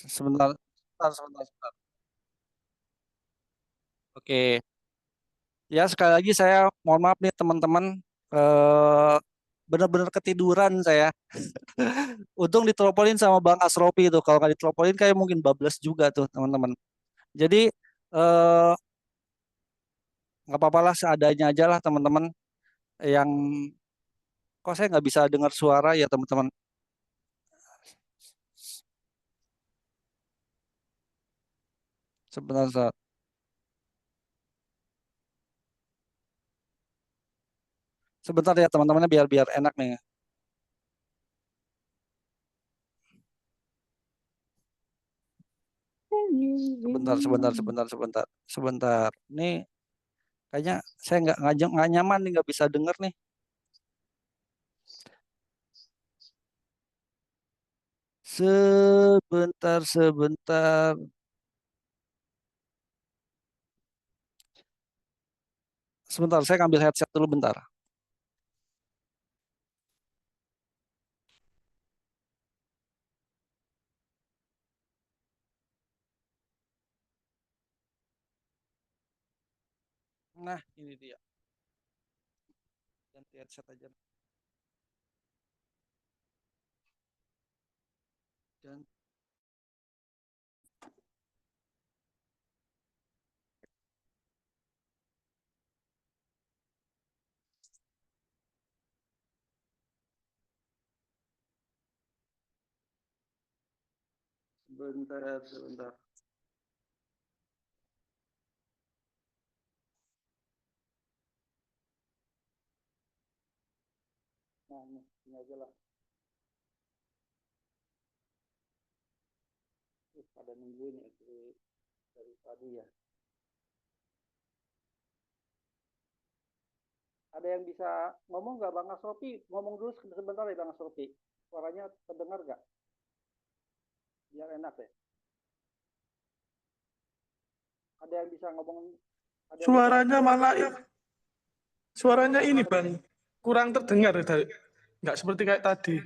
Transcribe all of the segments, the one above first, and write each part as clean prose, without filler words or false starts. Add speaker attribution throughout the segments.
Speaker 1: Sebentar, sebentar, sebentar, sebentar. Oke, ya sekali lagi saya mohon maaf nih teman-teman, eh, benar-benar ketiduran saya. Untung diteleponin sama Bang Asrofi itu. Kalau nggak diteleponin kayak mungkin bablas juga tuh teman-teman. Jadi eh, nggak apa-apa lah seadanya aja lah teman-teman. Yang kok saya nggak bisa dengar suara ya teman-teman. Sebentar, sebentar. Sebentar ya teman-temannya biar biar enak nih. Sebentar, sebentar, sebentar, sebentar, sebentar. Ini kayaknya saya nggak nyaman nih nggak bisa denger nih. Sebentar, sebentar. Sebentar, saya ambil headset dulu bentar. Nah, ini dia. Ganti headset aja. Dan sebentar, sebentar. Nah, ini aja lah. Pada nungguin ya dari tadi ya. Ada yang bisa ngomong nggak Bang Asrofi? Ngomong dulu sebentar ya Bang Asrofi. Suaranya terdengar nggak? Biar enak ya. Ada yang bisa ngomong? Ada yang bisa
Speaker 2: Suaranya
Speaker 1: ngomong?
Speaker 2: malah suaranya
Speaker 1: Oh,
Speaker 2: ini Bang kurang terdengar nggak seperti kayak tadi.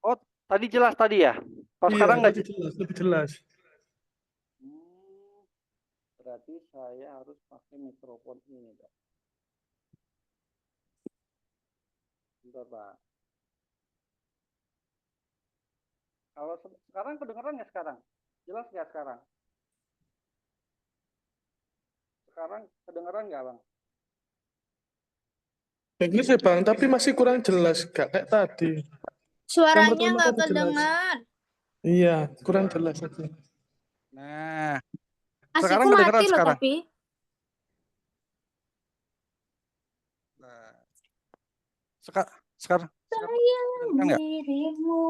Speaker 1: oh, tadi jelas tadi ya. Kalau
Speaker 2: Iya,
Speaker 1: sekarang nggak?
Speaker 2: tadi jelas, lebih jelas.
Speaker 1: Hmm, berarti saya harus pakai mikrofon ini, Pak. Bentar, Pak. Kalau sekarang kedengeran nggak sekarang? Jelas nggak sekarang? Sekarang kedengeran nggak, Bang?
Speaker 2: Bagus ya Bang, tapi masih kurang jelas, nggak kayak tadi. Yang
Speaker 3: Suaranya
Speaker 2: pertama
Speaker 3: nggak
Speaker 2: tadi jelas.
Speaker 3: kedengar.
Speaker 2: Iya, kurang jelas aja.
Speaker 1: Nah, sekarang
Speaker 3: Asiku mati
Speaker 1: kedengeran
Speaker 3: loh
Speaker 1: sekarang.
Speaker 3: tapi.
Speaker 1: Nah, sekarang kedengeran nggak?
Speaker 3: Dirimu.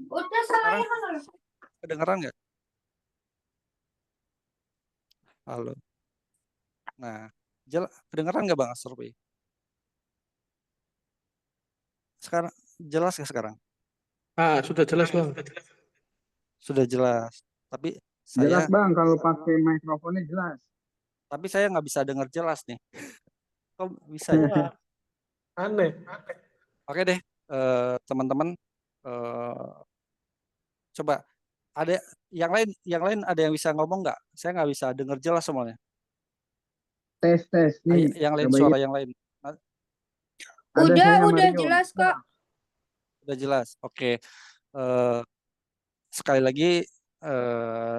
Speaker 3: Udah
Speaker 1: Sekarang
Speaker 3: saya.
Speaker 1: kedengeran nggak? Halo. Nah, kedengeran nggak Bang Asrofi? Sekarang jelas nggak sekarang?
Speaker 2: Ah, sudah jelas Bang.
Speaker 1: Sudah jelas. Tapi
Speaker 4: Jelas
Speaker 1: saya
Speaker 4: Bang, kalau pakai mikrofonnya jelas.
Speaker 1: nggak bisa dengar jelas nih. Kok bisa ya?
Speaker 2: Iya, aneh.
Speaker 1: Oke deh, teman-teman, eh, coba ada yang lain ada yang bisa ngomong nggak? Saya nggak bisa dengar jelas semuanya.
Speaker 4: Tes tes nih,
Speaker 1: Yang lain
Speaker 4: cobain.
Speaker 1: suara yang lain. Nah,
Speaker 4: Ada saya
Speaker 3: Udah
Speaker 4: Mario.
Speaker 3: jelas kok.
Speaker 1: udah jelas. Oke, eh, sekali lagi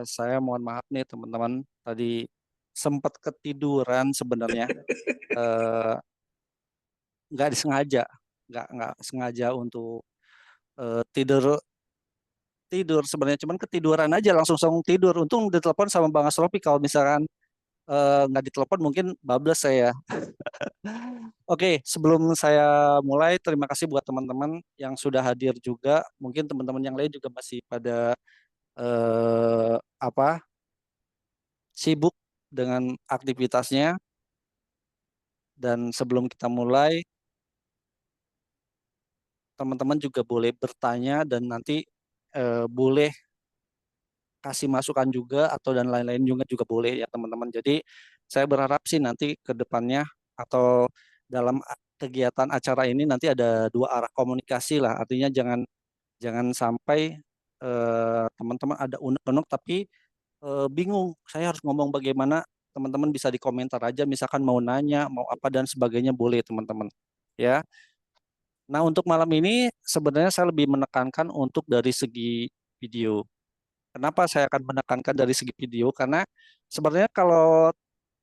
Speaker 1: saya mohon maaf nih teman-teman. Tadi sempat ketiduran sebenarnya. Eh, nggak disengaja, nggak sengaja untuk tidur tidur sebenarnya cuman ketiduran aja langsung tidur. Untung ditelepon sama Bang Asrofi. Kalau misalkan nggak ditelepon mungkin bablas saya. Oke, sebelum saya mulai, terima kasih buat teman-teman yang sudah hadir juga. Mungkin teman-teman yang lain juga masih pada apa sibuk dengan aktivitasnya. Dan sebelum kita mulai, teman-teman juga boleh bertanya dan nanti boleh kasih masukan juga atau dan lain-lain juga boleh ya teman-teman. Jadi saya berharap sih nanti ke depannya atau dalam kegiatan acara ini nanti ada dua arah komunikasi lah. Artinya jangan jangan sampai teman-teman ada unek-unek tapi bingung saya harus ngomong bagaimana, teman-teman bisa di komentar aja, misalkan mau nanya, mau apa dan sebagainya boleh teman-teman. Ya. Nah, untuk malam ini sebenarnya saya lebih menekankan untuk dari segi video. Kenapa saya akan menekankan dari segi video? Karena sebenarnya kalau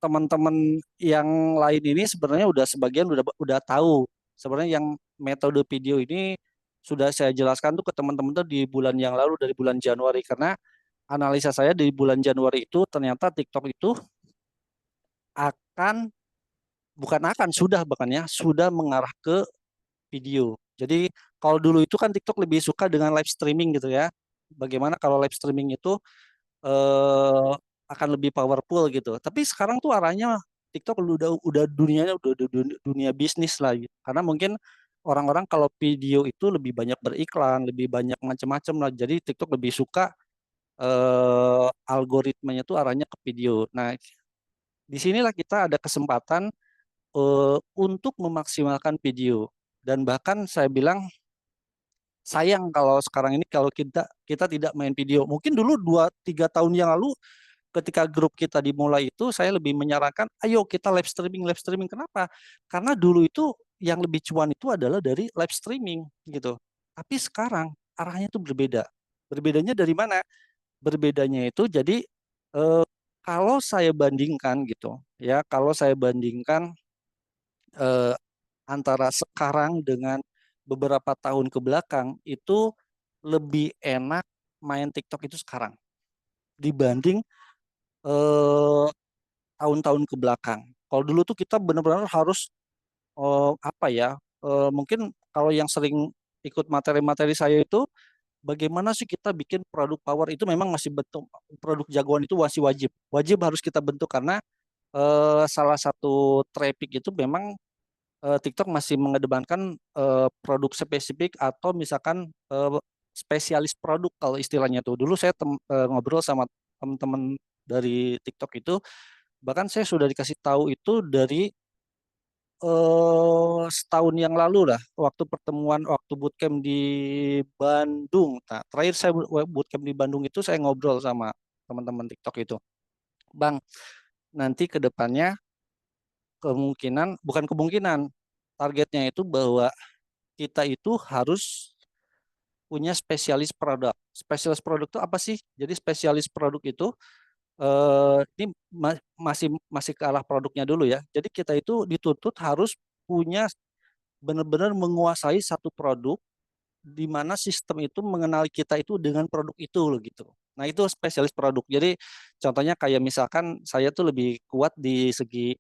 Speaker 1: teman-teman yang lain ini sebenarnya udah sebagian udah tahu. Sebenarnya yang metode video ini sudah saya jelaskan tuh ke teman-teman tuh di bulan yang lalu, dari bulan Januari, karena analisa saya di bulan Januari itu ternyata TikTok itu akan bukan akan sudah bahkan ya sudah mengarah ke video. Jadi kalau dulu itu kan TikTok lebih suka dengan live streaming gitu ya. Bagaimana kalau live streaming itu eh, akan lebih powerful gitu. Tapi sekarang tuh arahnya TikTok udah dunianya udah dunia bisnis lah gitu. Karena mungkin orang-orang kalau video itu lebih banyak beriklan, lebih banyak macam-macam lah. Jadi TikTok lebih suka algoritmanya tuh arahnya ke video. Nah, disinilah kita ada kesempatan untuk memaksimalkan video. Dan bahkan saya bilang sayang kalau sekarang ini kalau kita kita tidak main video. Mungkin dulu 2-3 tahun yang lalu ketika grup kita dimulai itu saya lebih menyarankan ayo kita live streaming, live streaming. Kenapa? Karena dulu itu yang lebih cuan itu adalah dari live streaming gitu. Tapi sekarang arahnya itu berbeda. Berbedanya dari mana? Berbedanya itu jadi eh, kalau saya bandingkan gitu ya, kalau saya bandingkan eh, antara sekarang dengan beberapa tahun ke belakang itu lebih enak main TikTok itu sekarang dibanding eh, tahun-tahun ke belakang. Kalau dulu tuh kita benar-benar harus apa ya? Mungkin kalau yang sering ikut materi-materi saya itu bagaimana sih kita bikin produk power itu memang masih bentuk produk jagoan itu masih wajib. Wajib harus kita bentuk karena salah satu traffic itu memang TikTok masih mengedepankan produk spesifik atau misalkan spesialis produk kalau istilahnya tuh. Dulu saya ngobrol sama teman-teman dari TikTok itu, bahkan saya sudah dikasih tahu itu dari setahun yang lalu lah, waktu pertemuan waktu bootcamp di Bandung. Nah, terakhir saya bootcamp di Bandung itu saya ngobrol sama teman-teman TikTok itu, Bang, nanti ke depannya kemungkinan, bukan kemungkinan, targetnya itu bahwa kita itu harus punya spesialis produk. Spesialis produk itu apa sih? Jadi spesialis produk itu ini masih masih ke arah produknya dulu ya. Jadi kita itu dituntut harus punya benar-benar menguasai satu produk di mana sistem itu mengenali kita itu dengan produk itu loh gitu. Nah, itu spesialis produk. Jadi contohnya kayak misalkan saya tuh lebih kuat di segi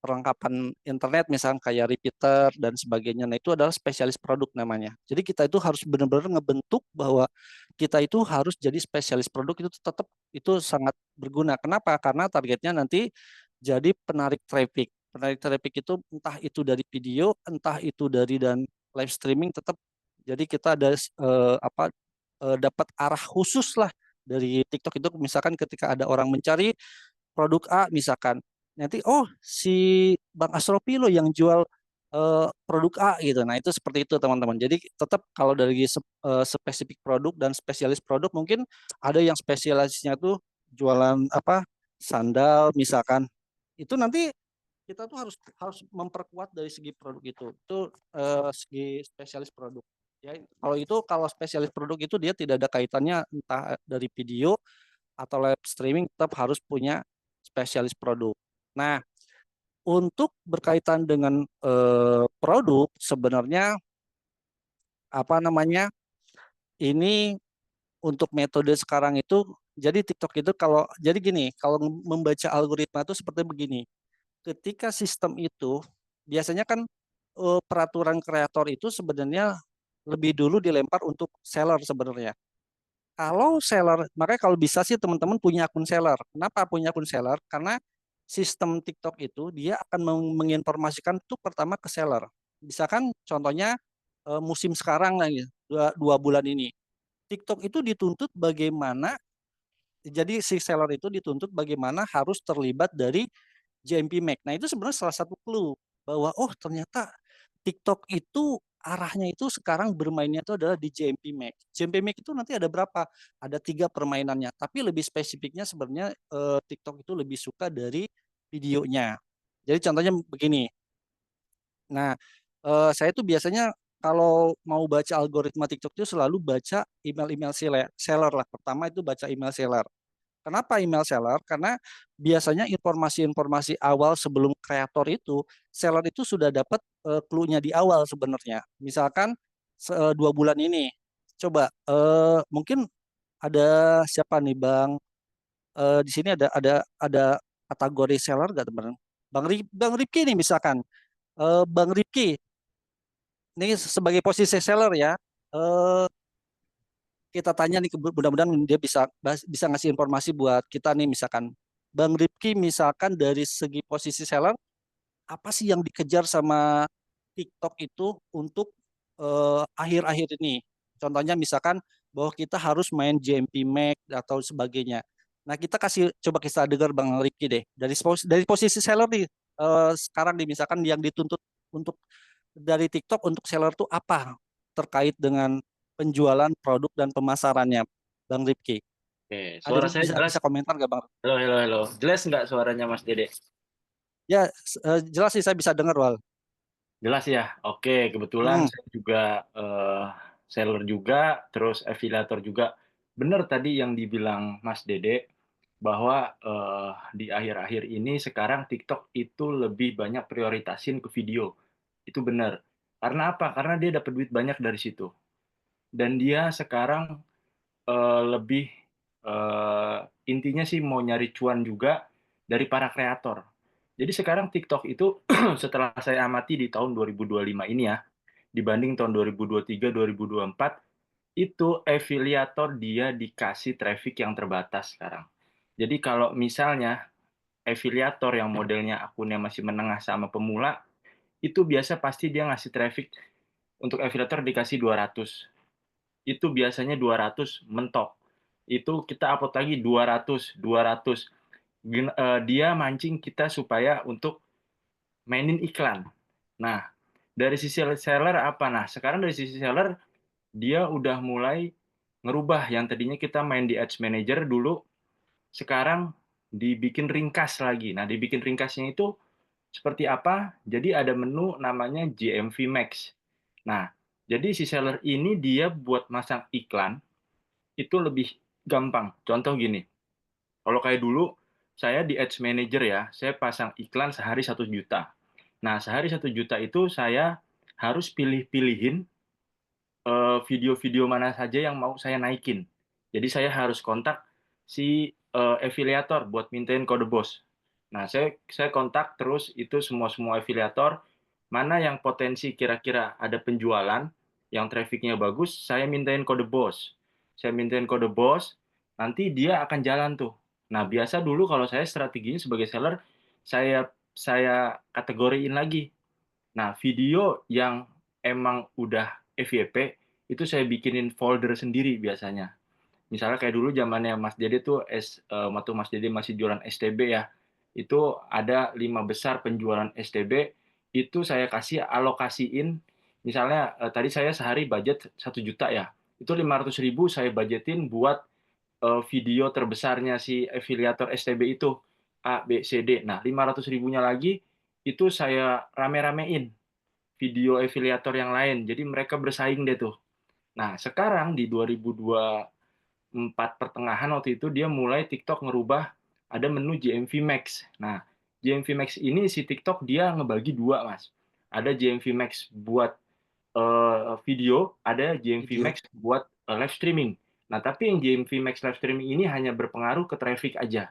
Speaker 1: perlengkapan internet misalkan kayak repeater dan sebagainya. Nah, itu adalah spesialis produk namanya. Jadi kita itu harus benar-benar ngebentuk bahwa kita itu harus jadi spesialis produk itu tetap itu sangat berguna. Kenapa? Karena targetnya nanti jadi penarik traffic. Penarik traffic itu entah itu dari video, entah itu dari dan live streaming tetap jadi kita ada dapat arah khusus lah dari TikTok itu misalkan ketika ada orang mencari produk A misalkan nanti oh si Bang Asrofi loh yang jual produk A gitu. Nah, itu seperti itu teman-teman. Jadi tetap kalau dari spesifik produk dan spesialis produk mungkin ada yang spesialisnya tuh jualan apa sandal misalkan. Itu nanti kita tuh harus harus memperkuat dari segi produk itu segi spesialis produk ya. Kalau spesialis produk itu dia tidak ada kaitannya entah dari video atau live streaming, tetap harus punya spesialis produk. Nah, untuk berkaitan dengan produk sebenarnya apa namanya ini untuk metode sekarang itu jadi TikTok itu kalau jadi gini kalau membaca algoritma itu seperti begini. Ketika sistem itu biasanya kan peraturan kreator itu sebenarnya lebih dulu dilempar untuk seller sebenarnya. Kalau seller, makanya kalau bisa sih teman-teman punya akun seller. Kenapa punya akun seller? Karena sistem TikTok itu dia akan menginformasikan itu pertama ke seller. Misalkan contohnya musim sekarang lagi 2 bulan ini. TikTok itu dituntut bagaimana, jadi si seller itu dituntut bagaimana harus terlibat dari JMP Max. Nah, itu sebenarnya salah satu clue bahwa oh ternyata TikTok itu arahnya itu sekarang bermainnya itu adalah di JMP Max. JMP Max itu nanti ada berapa? Ada 3 permainannya. Tapi lebih spesifiknya sebenarnya TikTok itu lebih suka dari videonya. Jadi contohnya begini. Nah, saya tuh biasanya kalau mau baca algoritma TikTok itu selalu baca email-email seller lah. Pertama itu baca email seller. Kenapa email seller? Karena biasanya informasi-informasi awal sebelum kreator itu, seller itu sudah dapat clue-nya di awal sebenarnya. Misalkan 2 bulan ini, coba mungkin ada siapa nih Bang? Di sini ada kategori seller nggak teman? Bang Ripki nih misalkan. Bang Ripki ini sebagai posisi seller ya. Eh, kita tanya nih mudah-mudahan dia bisa ngasih informasi buat kita nih misalkan Bang Ripki misalkan dari segi posisi seller apa sih yang dikejar sama TikTok itu untuk akhir-akhir ini contohnya misalkan bahwa kita harus main JMP Max atau sebagainya. Nah kita coba kita dengar Bang Ripki deh dari posisi seller nih sekarang nih misalkan yang dituntut untuk dari TikTok untuk seller tuh apa terkait dengan penjualan produk dan pemasarannya, Bang Ripki?
Speaker 3: Oke,
Speaker 1: Ada
Speaker 3: suara saya jelas.
Speaker 1: bisa komentar nggak, Bang?
Speaker 3: Halo, halo, halo. Jelas nggak suaranya Mas Dede?
Speaker 1: Ya, jelas sih saya bisa dengar, Wal.
Speaker 3: Jelas ya. Oke, kebetulan
Speaker 1: Hmm,
Speaker 3: saya juga seller juga, terus afiliator juga. Benar tadi yang dibilang Mas Dede bahwa di akhir-akhir ini sekarang TikTok itu lebih banyak prioritasin ke video. Itu benar. Karena apa? Karena dia dapat duit banyak dari situ. Dan dia sekarang lebih intinya sih mau nyari cuan juga dari para kreator. Jadi sekarang TikTok itu setelah saya amati di tahun 2025 ini ya, dibanding tahun 2023, 2024, itu afiliator dia dikasih traffic yang terbatas sekarang. Jadi kalau misalnya afiliator yang modelnya akunnya masih menengah sama pemula, itu biasa pasti dia ngasih traffic untuk afiliator dikasih 200. Itu biasanya 200 mentok. Itu kita upload lagi 200, 200. Dia mancing kita supaya untuk mainin iklan. Nah, dari sisi seller apa? Nah, sekarang dari sisi seller, dia udah mulai ngerubah yang tadinya kita main di Ads Manager dulu, sekarang dibikin ringkas lagi. Nah, dibikin ringkasnya itu seperti apa? Jadi ada menu namanya GMV Max. Nah, jadi si seller ini dia buat masang iklan, itu lebih gampang. Contoh gini, kalau kayak dulu, saya di Ads Manager ya, saya pasang iklan sehari 1 juta. Nah, sehari 1 juta itu saya harus pilih-pilihin video-video mana saja yang mau saya naikin. Jadi saya harus kontak si afiliator buat mintain kode BOSS. Nah, saya kontak terus itu semua afiliator, mana yang potensi kira-kira ada penjualan, yang trafficnya bagus, saya mintain kode BOSS. Saya mintain kode BOSS, nanti dia akan jalan tuh. Nah, biasa dulu kalau saya strateginya sebagai seller, saya kategoriin lagi. Nah, video yang emang udah FYP, itu saya bikinin folder sendiri biasanya. Misalnya kayak dulu zamannya Mas Dede tuh, waktu Mas Dede masih jualan STB ya, itu ada 5 besar penjualan STB, itu saya kasih alokasiin, misalnya tadi saya sehari budget 1 juta ya, itu 500.000 saya budgetin buat video terbesarnya si afiliator STB itu, A, B, C, D. Nah, 500 ribunya lagi, itu saya rame-ramein video afiliator yang lain. Jadi mereka bersaing deh tuh. Nah, sekarang di 2024 pertengahan waktu itu dia mulai TikTok ngerubah ada menu GMV Max. Nah, GMV Max ini si TikTok dia ngebagi dua, Mas. Ada GMV Max buat video, ada GMV
Speaker 1: video.
Speaker 3: Max buat live streaming. Nah, tapi yang GMV Max live streaming ini hanya berpengaruh ke traffic aja.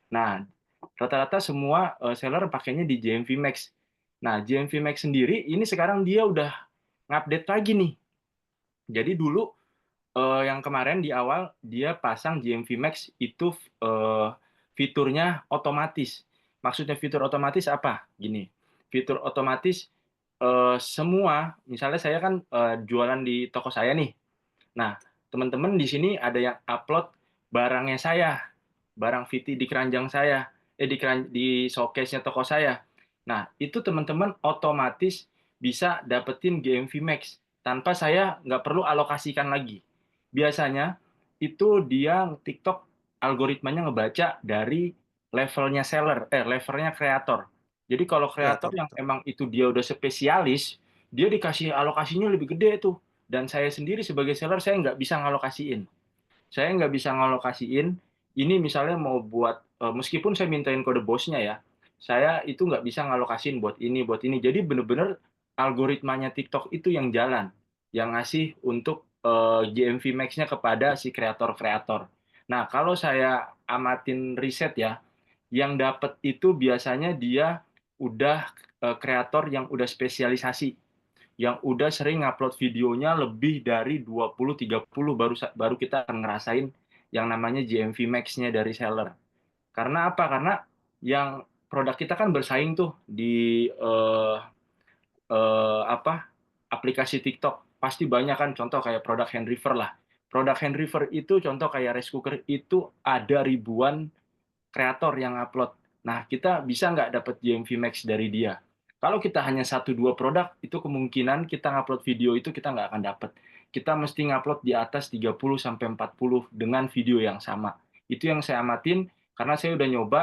Speaker 3: Nah, rata-rata semua seller pakainya di GMV Max. Nah, GMV Max sendiri ini sekarang dia udah ngupdate lagi nih. Jadi dulu yang kemarin di awal dia pasang GMV Max itu fiturnya otomatis. Maksudnya fitur otomatis apa? Gini, fitur otomatis semua, misalnya saya kan jualan di toko saya nih. Nah, teman-teman di sini ada yang upload barangnya saya, barang VT di keranjang saya, di showcase-nya toko saya. Nah, itu teman-teman otomatis bisa dapetin GMV Max. tanpa saya nggak perlu alokasikan lagi. Biasanya itu dia TikTok algoritmanya ngebaca dari levelnya kreator. Jadi kalau kreator
Speaker 1: Kreator
Speaker 3: yang
Speaker 1: betul.
Speaker 3: emang itu dia udah spesialis, dia dikasih alokasinya lebih gede tuh. Dan saya sendiri sebagai seller, saya nggak bisa ngalokasiin. Saya nggak bisa ngalokasiin, ini misalnya mau buat, meskipun saya mintain kode bosnya ya, saya itu nggak bisa ngalokasiin buat ini, buat ini. Jadi bener-bener algoritmanya TikTok itu yang jalan, yang ngasih untuk GMV Max-nya kepada si kreator-kreator. Nah, kalau saya amatin riset ya, yang dapat itu biasanya dia udah kreator yang udah spesialisasi, yang udah sering ngupload videonya lebih dari 20-30 baru kita akan ngerasain yang namanya GMV Max-nya dari seller. Karena apa? Karena yang produk kita kan bersaing tuh di apa aplikasi TikTok. Pasti banyak kan contoh kayak produk hand river lah. Produk hand river itu contoh kayak rice cooker itu ada ribuan kreator yang upload. Nah, kita bisa nggak dapat GMV Max dari dia? Kalau kita hanya satu dua produk, itu kemungkinan kita ngupload video itu kita nggak akan dapat. Kita mesti ngupload di atas 30 sampai 40 dengan video yang sama. Itu yang saya amatin karena saya udah nyoba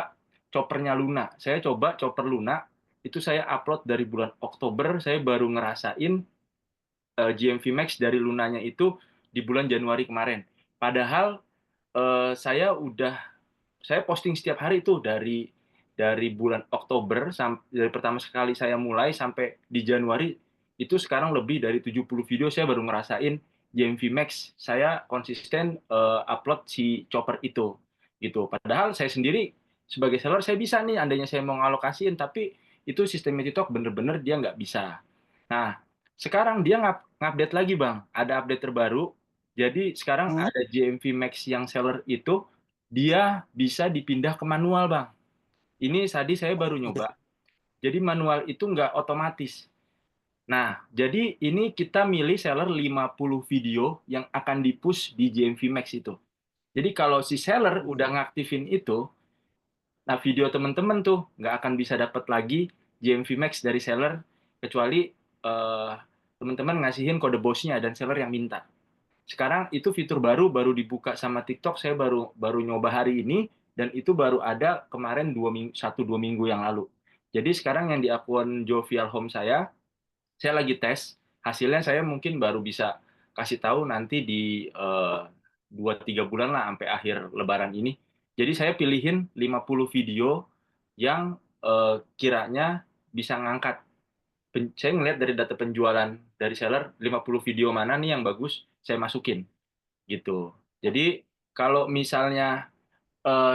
Speaker 3: choppernya Luna. Saya coba chopper Luna, itu saya upload dari bulan Oktober, saya baru ngerasain GMV Max dari Lunanya itu di bulan Januari kemarin. Padahal saya posting setiap hari itu dari bulan Oktober dari pertama sekali saya mulai sampai di Januari itu sekarang lebih dari 70 video saya baru ngerasain GMV Max. Saya konsisten upload si chopper itu gitu. Padahal saya sendiri sebagai seller saya bisa nih andainya saya mau ngalokasiin tapi itu sistemnya TikTok bener-bener dia nggak bisa. Nah, sekarang dia ngupdate lagi Bang. Ada update terbaru. Jadi sekarang
Speaker 1: Hmm,
Speaker 3: ada GMV Max yang seller itu dia bisa dipindah ke manual, Bang. Ini tadi saya baru
Speaker 1: udah.
Speaker 3: nyoba. Jadi manual itu nggak otomatis. Nah, jadi ini kita milih seller 50 video yang akan di-push di GMV Max itu. Jadi kalau si seller udah ngaktifin itu, nah video teman-teman tuh nggak akan bisa dapat lagi GMV Max dari seller, kecuali eh, teman-teman ngasihin kode bosnya dan seller yang minta. Sekarang itu fitur baru dibuka sama TikTok, saya baru baru nyoba hari ini dan itu baru ada kemarin 1-2 minggu yang lalu. Jadi sekarang yang di akun Jovial Home saya lagi tes. Hasilnya saya mungkin baru bisa kasih tahu nanti di 2-3 bulan lah sampai akhir Lebaran ini. Jadi saya pilihin 50 video yang kiranya bisa ngangkat. Saya ngelihat dari data penjualan dari seller 50 video mana nih yang bagus, saya masukin gitu. Jadi kalau misalnya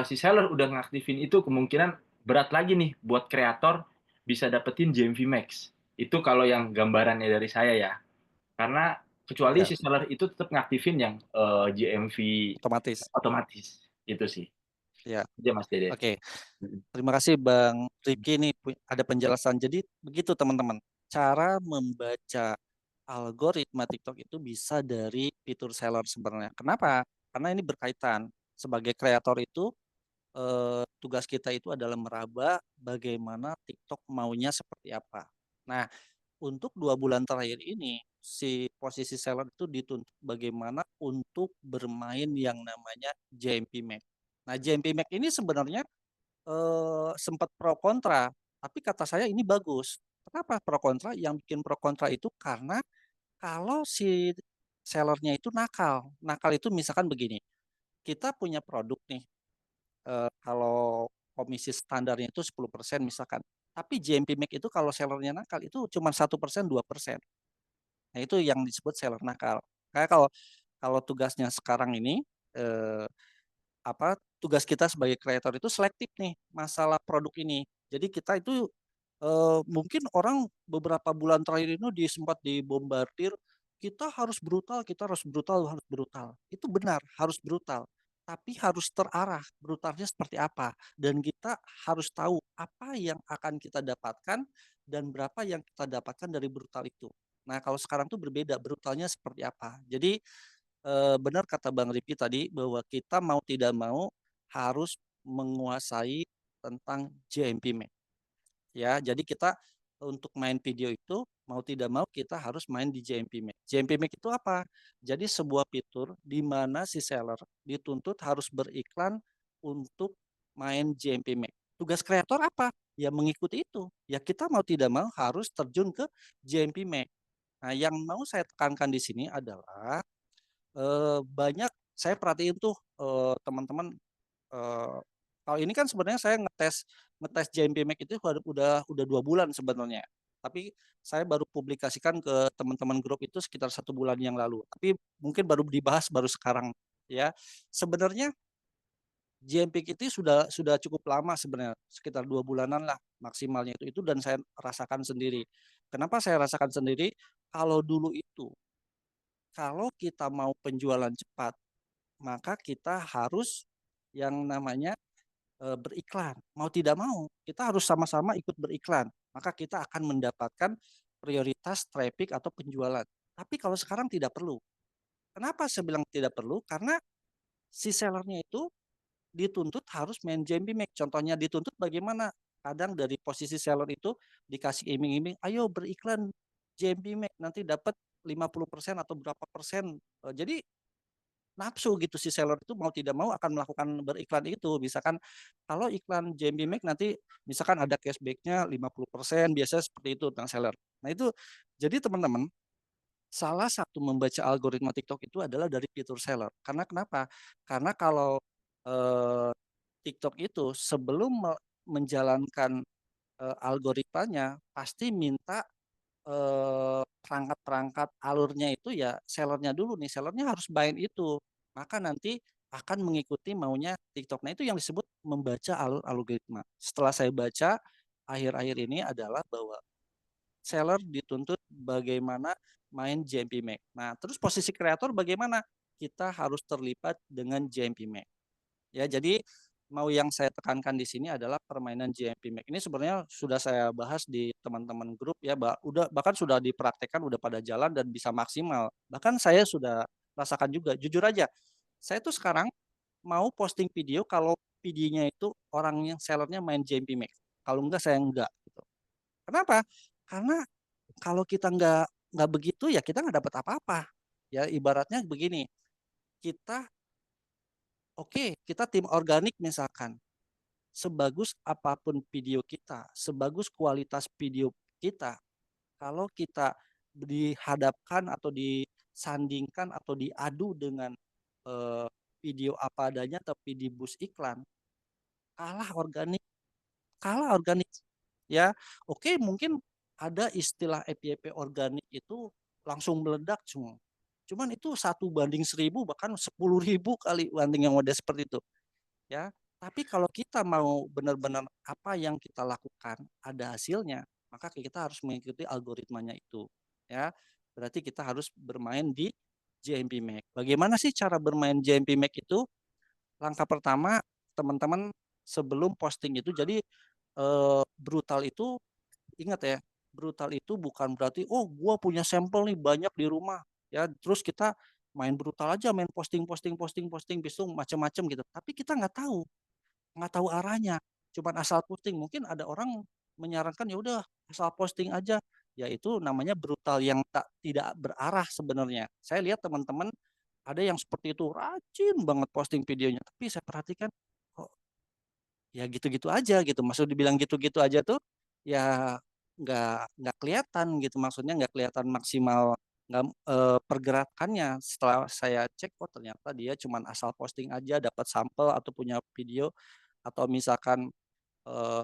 Speaker 3: si seller udah ngaktifin itu kemungkinan berat lagi nih buat kreator bisa dapetin GMV Max. Itu kalau yang gambarannya dari saya ya. Karena kecuali
Speaker 1: Ya,
Speaker 3: si seller itu tetap ngaktifin yang GMV
Speaker 1: otomatis.
Speaker 3: otomatis. Itu sih.
Speaker 1: Ya,
Speaker 3: Aja Mas Dede.
Speaker 1: oke. Terima kasih Bang Rifki, ini ada penjelasan. Jadi begitu teman-teman, cara membaca algoritma TikTok itu bisa dari fitur seller sebenarnya. Kenapa? Karena ini berkaitan. Sebagai kreator itu, tugas kita itu adalah meraba bagaimana TikTok maunya seperti apa. Nah, untuk 2 bulan terakhir ini, si posisi seller itu dituntut bagaimana untuk bermain yang namanya JMP Max. Nah, JMP Max ini sebenarnya sempat pro kontra, tapi kata saya ini bagus. Kenapa pro kontra? Yang bikin pro kontra itu karena kalau si sellernya itu nakal. Nakal itu misalkan begini, kita punya produk nih, kalau komisi standarnya itu 10% misalkan. Tapi JMP Max itu kalau sellernya nakal itu cuma 1%, 2%. Nah itu yang disebut seller nakal. Kayak kalau kalau tugasnya sekarang ini, eh, tugas kita sebagai kreator itu selektif nih masalah produk ini. Jadi kita itu mungkin orang beberapa bulan terakhir ini sempat dibombardir kita harus brutal, harus brutal. Itu benar, harus brutal. Tapi harus terarah, brutalnya seperti apa. Dan kita harus tahu apa yang akan kita dapatkan dan berapa yang kita dapatkan dari brutal itu. Nah, kalau sekarang tuh berbeda, brutalnya seperti apa. Jadi benar kata Bang Rifki tadi bahwa kita mau tidak mau harus menguasai tentang JMP Max. Ya, jadi kita untuk main video itu mau tidak mau kita harus main di JMP Make. JMP Make itu apa? Jadi sebuah fitur di mana si seller dituntut harus beriklan untuk main JMP Make. Tugas kreator apa? Ya mengikuti itu. Ya kita mau tidak mau harus terjun ke JMP Make. Nah, yang mau saya tekankan di sini adalah banyak saya perhatiin tuh teman-teman kalau ini kan sebenarnya saya ngetes JMP Make itu udah 2 bulan sebenarnya. Tapi saya baru publikasikan ke teman-teman grup itu sekitar 1 bulan yang lalu. Tapi mungkin baru dibahas baru sekarang ya. Sebenarnya JMP itu sudah cukup lama sebenarnya, sekitar 2 bulanan lah maksimalnya itu dan saya rasakan sendiri. Kenapa saya rasakan sendiri? Kalau dulu itu kalau kita mau penjualan cepat, maka kita harus yang namanya beriklan. Mau tidak mau, kita harus sama-sama ikut beriklan. Maka kita akan mendapatkan prioritas traffic atau penjualan. Tapi kalau sekarang tidak perlu. Kenapa saya bilang tidak perlu? Karena si sellernya itu dituntut harus main JMP Make. Contohnya dituntut bagaimana? Kadang dari posisi seller itu dikasih iming-iming, ayo beriklan JMP Make, nanti dapat 50% atau berapa persen. Jadi nafsu gitu si seller itu mau tidak mau akan melakukan beriklan itu. Misalkan kalau iklan JMP Make nanti misalkan ada cashback-nya 50%, biasanya seperti itu tentang seller. Nah itu jadi teman-teman salah satu membaca algoritma TikTok itu adalah dari fitur seller. Karena kenapa? Karena kalau eh, TikTok itu sebelum menjalankan algoritmanya pasti minta perangkat-perangkat alurnya itu ya sellernya dulu nih, sellernya harus main itu, maka nanti akan mengikuti maunya TikTok. Nah itu yang disebut membaca alur algoritma. Setelah saya baca akhir-akhir ini adalah bahwa seller dituntut bagaimana main JMP Make. Nah terus posisi kreator bagaimana? Kita harus terlibat dengan JMP Make. Ya jadi mau yang saya tekankan di sini adalah permainan JMP Make. Ini sebenarnya sudah saya bahas di teman-teman grup ya, bahkan sudah dipraktekkan, udah pada jalan dan bisa maksimal. Bahkan saya sudah rasakan juga, jujur aja. Saya tuh sekarang mau posting video kalau videonya itu orang yang sellernya main JMP Make. Kalau enggak saya enggak gitu. Kenapa? Karena kalau kita enggak begitu ya kita enggak dapat apa-apa. Ya ibaratnya begini, kita kita tim organik misalkan sebagus apapun video kita, sebagus kualitas video kita, kalau kita dihadapkan atau disandingkan atau diadu dengan eh, video apa adanya tapi di bus iklan, kalah organik, kalah organik. Ya, mungkin ada istilah FYP organik itu langsung meledak semua. Cuman itu 1 banding 1000 bahkan 10.000 kali banding yang udah seperti itu. Ya, tapi kalau kita mau benar-benar apa yang kita lakukan ada hasilnya, maka kita harus mengikuti algoritmanya itu. Ya, berarti kita harus bermain di JMP Make. Bagaimana sih cara bermain JMP Make itu? Langkah pertama, teman-teman sebelum posting itu, jadi brutal itu ingat ya, brutal itu bukan berarti gua punya sampel nih banyak di rumah ya, terus kita main brutal aja, main posting besok macam-macam gitu. Tapi kita nggak tahu arahnya, cuman asal posting. Mungkin ada orang menyarankan ya udah asal posting aja, ya itu namanya brutal yang tidak berarah sebenarnya. Saya lihat teman-teman ada yang seperti itu rajin banget posting videonya, tapi saya perhatikan kok ya gitu-gitu aja gitu. Maksud dibilang gitu-gitu aja tuh ya nggak kelihatan gitu, maksudnya nggak kelihatan maksimal, nggak pergerakannya. Setelah saya cek ternyata dia cuman asal posting aja, dapat sampel atau punya video, atau misalkan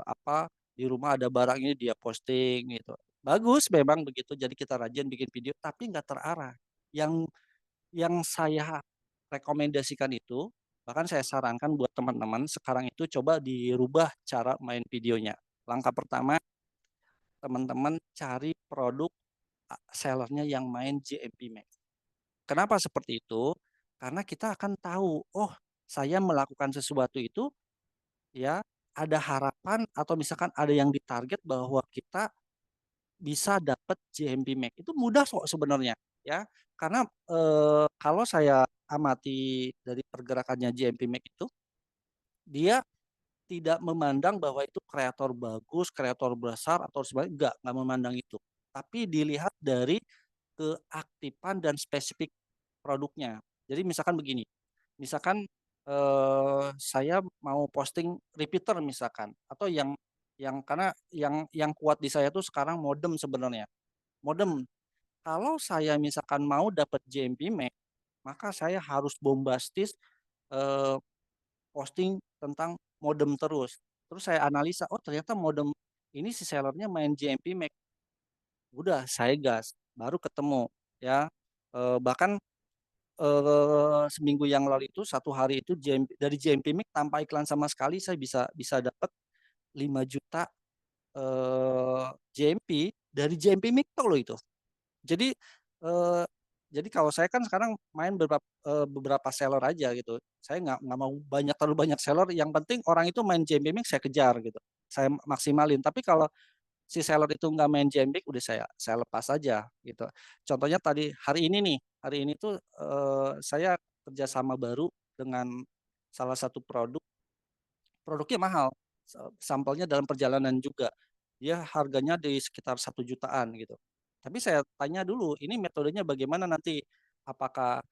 Speaker 1: apa di rumah ada barang ini dia posting gitu. Bagus memang begitu. Jadi kita rajin bikin video tapi nggak terarah. Yang saya rekomendasikan itu, bahkan saya sarankan buat teman-teman sekarang itu coba dirubah cara main videonya. Langkah pertama, teman-teman cari produk sellernya yang main JMP Max. Kenapa seperti itu? Karena kita akan tahu, saya melakukan sesuatu itu ya ada harapan atau misalkan ada yang ditarget bahwa kita bisa dapat JMP Max. Itu mudah kok sebenarnya ya. Karena kalau saya amati dari pergerakannya JMP Max itu dia tidak memandang bahwa itu kreator bagus, kreator besar atau sebagainya, nggak memandang itu. Tapi dilihat dari keaktifan dan spesifik produknya. Jadi misalkan begini, misalkan saya mau posting repeater misalkan, atau yang karena yang kuat di saya tuh sekarang modem sebenarnya. Modem. Kalau saya misalkan mau dapat JMP Max, maka saya harus bombastis eh, posting tentang modem terus. Terus saya analisa, oh ternyata modem ini si sellernya main JMP Max. Udah saya gas, baru ketemu ya. Bahkan seminggu yang lalu itu satu hari itu dari JMP Max tanpa iklan sama sekali saya bisa bisa dapat 5 juta JMP dari JMP Max loh itu. Jadi eh, jadi kalau saya kan sekarang main beberapa seller aja gitu. Saya nggak mau terlalu banyak seller. Yang penting orang itu main JMP Max saya kejar gitu. Saya maksimalin. Tapi kalau si seller itu nggak main JMP, udah saya lepas aja gitu. Contohnya hari ini tuh saya kerjasama baru dengan salah satu produknya mahal, sampelnya dalam perjalanan juga, dia harganya di sekitar 1 jutaan gitu. Tapi saya tanya dulu, ini metodenya bagaimana nanti, apakah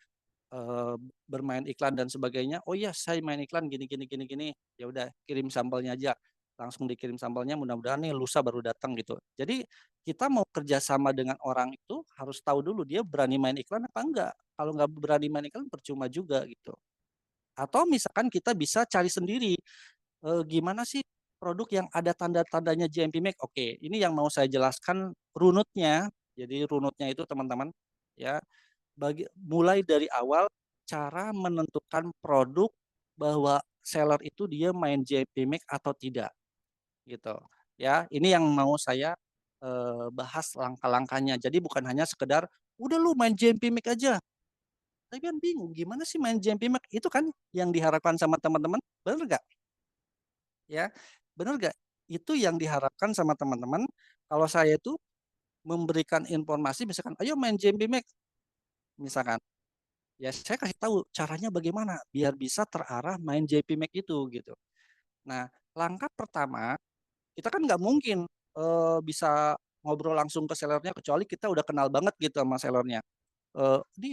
Speaker 1: eh, bermain iklan dan sebagainya. Oh iya, saya main iklan gini gini gini gini. Ya udah, kirim sampelnya aja. Langsung dikirim sampelnya, mudah-mudahan nih lusa baru datang gitu. Jadi kita mau kerjasama dengan orang itu harus tahu dulu dia berani main iklan apa enggak. Kalau nggak berani main iklan percuma juga gitu. Atau misalkan kita bisa cari sendiri gimana sih produk yang ada tanda-tandanya GMP Max. Oke, ini yang mau saya jelaskan runutnya. Jadi runutnya itu teman-teman ya, mulai dari awal cara menentukan produk bahwa seller itu dia main JP Max atau tidak gitu ya. Ini yang mau saya bahas langkah-langkahnya. Jadi bukan hanya sekedar udah lu main JP Max aja. Tapi kan bingung gimana sih main JP Max itu kan yang diharapkan sama teman-teman, benar nggak? Ya, benar nggak? Itu yang diharapkan sama teman-teman. Kalau saya itu memberikan informasi, misalkan, ayo main JP Max, misalkan. Ya saya kasih tahu caranya bagaimana biar bisa terarah main JP Max itu gitu. Nah, langkah pertama kita kan nggak mungkin bisa ngobrol langsung ke sellernya kecuali kita udah kenal banget gitu sama sellernya. Ini